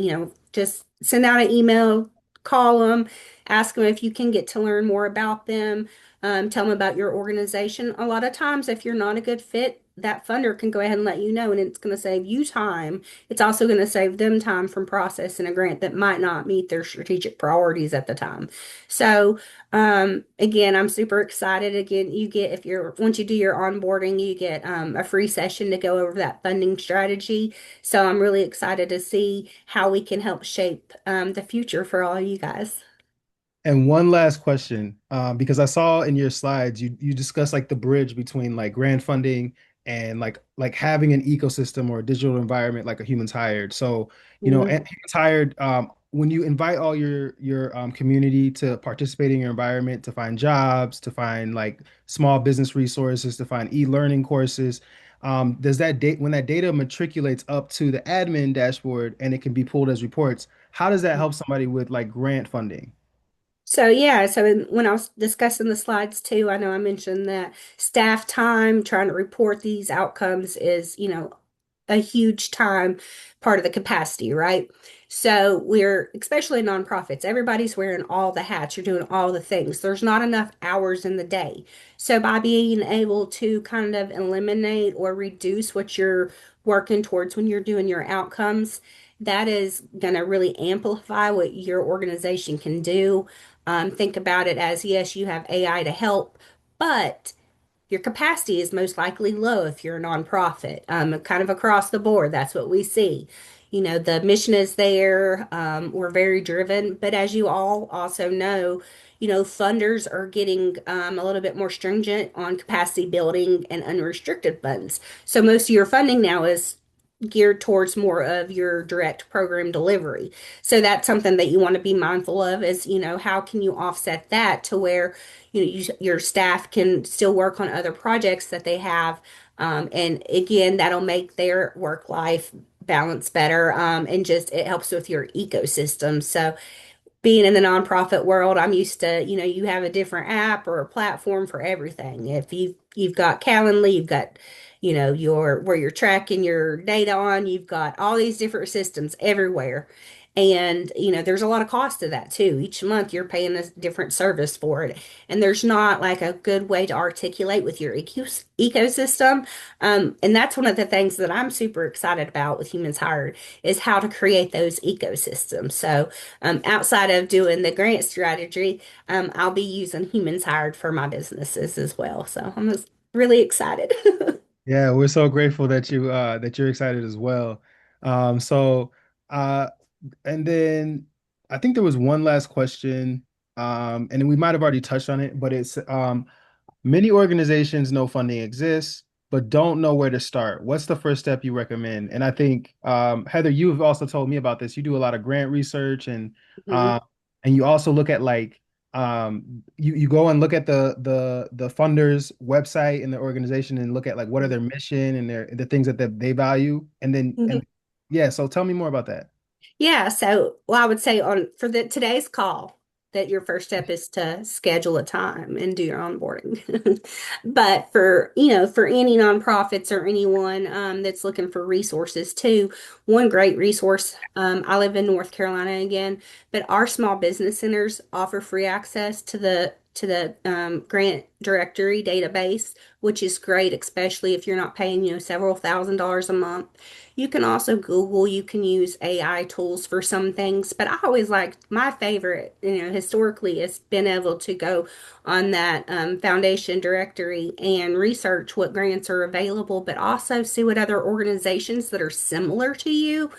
Speaker 8: Just send out an email, call them, ask them if you can get to learn more about them. Tell them about your organization. A lot of times, if you're not a good fit, that funder can go ahead and let you know, and it's going to save you time. It's also going to save them time from processing a grant that might not meet their strategic priorities at the time. So, again, I'm super excited. Again, you get, once you do your onboarding, you get a free session to go over that funding strategy. So I'm really excited to see how we can help shape the future for all you guys.
Speaker 1: And one last question, because I saw in your slides you discuss like the bridge between like grant funding and like having an ecosystem or a digital environment like a Humans Hired. So,
Speaker 8: Mhm.
Speaker 1: at Humans Hired, when you invite all your community to participate in your environment, to find jobs, to find like small business resources, to find e-learning courses, does that date when that data matriculates up to the admin dashboard and it can be pulled as reports, how does that help somebody with like grant funding?
Speaker 8: So yeah, when I was discussing the slides too, I know I mentioned that staff time trying to report these outcomes is, a huge time part of the capacity, right? So we're, especially nonprofits, everybody's wearing all the hats, you're doing all the things. There's not enough hours in the day. So by being able to kind of eliminate or reduce what you're working towards when you're doing your outcomes, that is going to really amplify what your organization can do. Think about it as, yes, you have AI to help, but your capacity is most likely low if you're a nonprofit. Kind of across the board, that's what we see. The mission is there. We're very driven, but as you all also know, funders are getting a little bit more stringent on capacity building and unrestricted funds. So most of your funding now is geared towards more of your direct program delivery. So that's something that you want to be mindful of is, how can you offset that to where, your staff can still work on other projects that they have. And again, that'll make their work life balance better. And just it helps with your ecosystem. So being in the nonprofit world, I'm used to, you have a different app or a platform for everything. If you've got Calendly, you've got, your where you're tracking your data on, you've got all these different systems everywhere. And, there's a lot of cost to that too. Each month you're paying a different service for it. And there's not like a good way to articulate with your ecosystem. And that's one of the things that I'm super excited about with Humans Hired is how to create those ecosystems. So outside of doing the grant strategy, I'll be using Humans Hired for my businesses as well. So I'm just really excited.
Speaker 1: Yeah, we're so grateful that you're excited as well. So uh And then I think there was one last question, and then we might have already touched on it, but it's many organizations know funding exists, but don't know where to start. What's the first step you recommend? And I think Heather, you have also told me about this. You do a lot of grant research,
Speaker 8: Mhm.
Speaker 1: and you also look at like you go and look at the funders website and the organization and look at like what are their mission and the things that they value, and then
Speaker 8: Mhm.
Speaker 1: and yeah. So tell me more about that.
Speaker 8: Yeah, so well, I would say on for the today's call that your first step is to schedule a time and do your onboarding. But for, for any nonprofits or anyone that's looking for resources too, one great resource, I live in North Carolina again, but our small business centers offer free access to the grant directory database, which is great, especially if you're not paying, several $1,000s a month. You can also Google, you can use AI tools for some things, but I always like my favorite, historically, has been able to go on that foundation directory and research what grants are available, but also see what other organizations that are similar to you,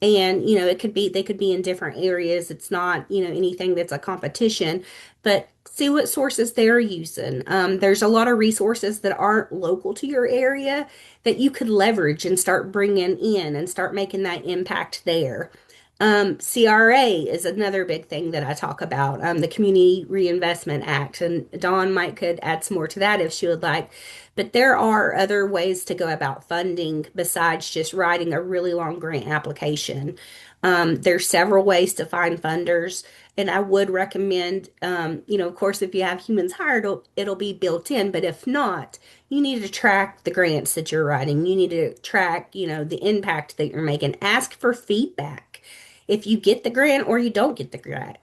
Speaker 8: and they could be in different areas. It's not anything that's a competition, but see what sources they're using. There's a lot of resources that aren't local to your area that you could leverage and start bringing in and start making that impact there. CRA is another big thing that I talk about, the Community Reinvestment Act, and Dawn might could add some more to that if she would like. But there are other ways to go about funding besides just writing a really long grant application. There's several ways to find funders, and I would recommend, of course, if you have Humans Hired, it'll be built in. But if not, you need to track the grants that you're writing. You need to track, the impact that you're making. Ask for feedback. If you get the grant or you don't get the grant,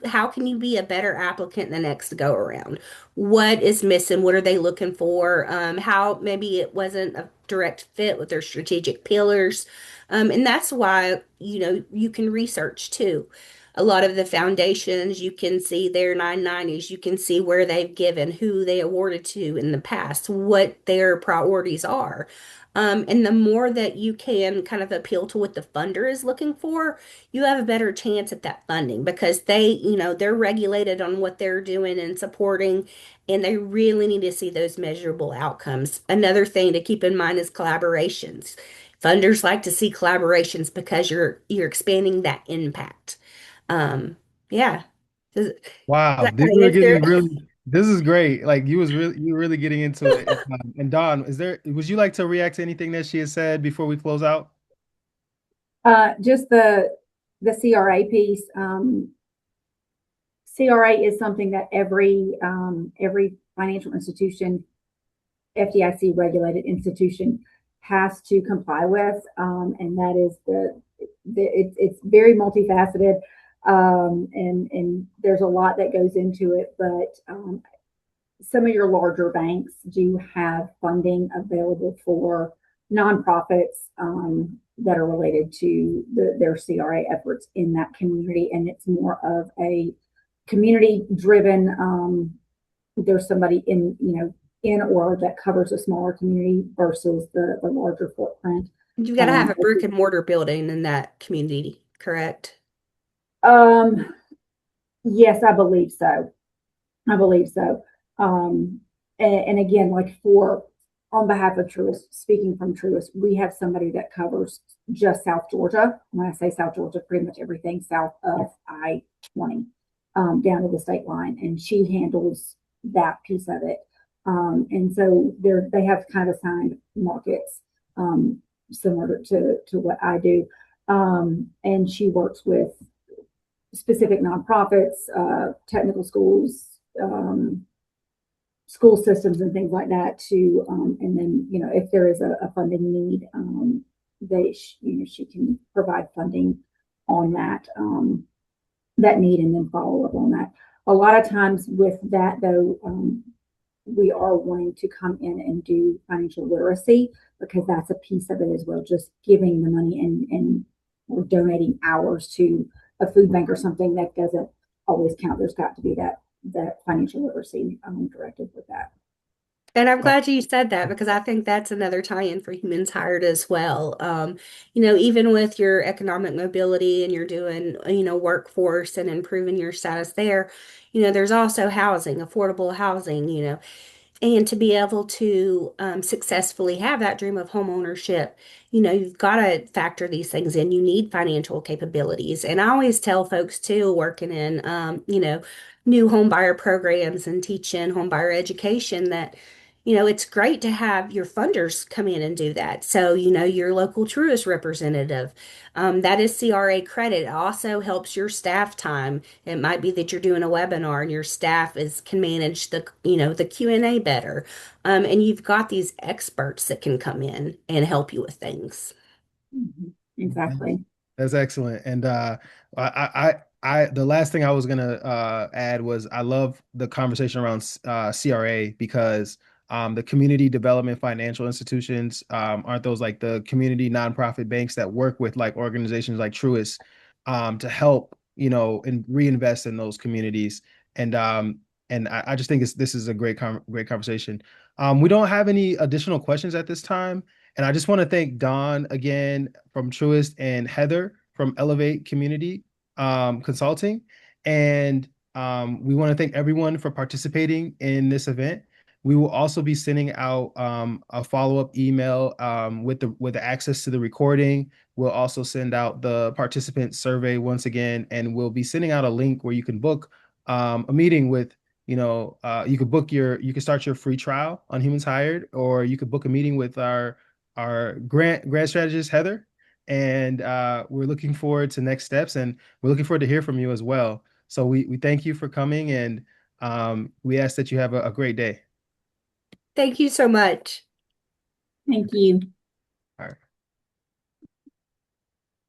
Speaker 8: how can you be a better applicant the next go around? What is missing? What are they looking for? How maybe it wasn't a direct fit with their strategic pillars. And that's why, you can research too. A lot of the foundations, you can see their 990s, you can see where they've given, who they awarded to in the past, what their priorities are. And the more that you can kind of appeal to what the funder is looking for, you have a better chance at that funding because they're regulated on what they're doing and supporting, and they really need to see those measurable outcomes. Another thing to keep in mind is collaborations. Funders like to see collaborations because you're expanding that impact. Um, yeah. Does
Speaker 1: Wow,
Speaker 8: that
Speaker 1: these
Speaker 8: kind of
Speaker 1: were
Speaker 8: answer
Speaker 1: getting
Speaker 8: it?
Speaker 1: really. This is great. Like you were really getting into it. And Don, would you like to react to anything that she has said before we close out?
Speaker 4: Just the CRA piece. CRA is something that every financial institution, FDIC regulated institution, has to comply with, and that is it's very multifaceted, and there's a lot that goes into it. But some of your larger banks do have funding available for nonprofits that are related to their CRA efforts in that community, and it's more of a community driven. There's somebody in or that covers a smaller community versus the larger footprint.
Speaker 8: You've got to have a brick and mortar building in that community, correct?
Speaker 4: Um, yes, I believe so. I believe so. Um, and again, like on behalf of Truist, speaking from Truist, we have somebody that covers just South Georgia. When I say South Georgia, pretty much everything south of I-20, down to the state line, and she handles that piece of it. And so they have kind of assigned markets, similar to what I do. And she works with specific nonprofits, technical schools, school systems and things like that to, and then, if there is a funding need, she can provide funding on that need and then follow up on that. A lot of times with that though, we are wanting to come in and do financial literacy because that's a piece of it as well. Just giving the money and we're donating hours to a food bank or something that doesn't always count. There's got to be that financial literacy directed with that.
Speaker 8: And I'm glad you said that because I think that's another tie-in for Humans Hired as well. Even with your economic mobility and you're doing, workforce and improving your status there, there's also housing, affordable housing, and to be able to successfully have that dream of home ownership, you've got to factor these things in. You need financial capabilities. And I always tell folks too, working in, new home buyer programs and teaching home buyer education that, it's great to have your funders come in and do that. So, your local Truist representative, that is CRA credit. It also helps your staff time. It might be that you're doing a webinar and your staff can manage the Q&A better. And you've got these experts that can come in and help you with things.
Speaker 4: Exactly.
Speaker 1: That's excellent. And the last thing I was gonna add was I love the conversation around CRA because the community development financial institutions aren't those like the community nonprofit banks that work with like organizations like Truist to help and reinvest in those communities. And I just think this is a great conversation. We don't have any additional questions at this time. And I just want to thank Don again from Truist and Heather from Elevate Community Consulting. And we want to thank everyone for participating in this event. We will also be sending out a follow-up email with the access to the recording. We'll also send out the participant survey once again, and we'll be sending out a link where you can book a meeting with you can start your free trial on Humans Hired, or you could book a meeting with our grant strategist Heather, and we're looking forward to next steps, and we're looking forward to hear from you as well. So we thank you for coming, and we ask that you have a great day.
Speaker 8: Thank you so much.
Speaker 4: Thank you.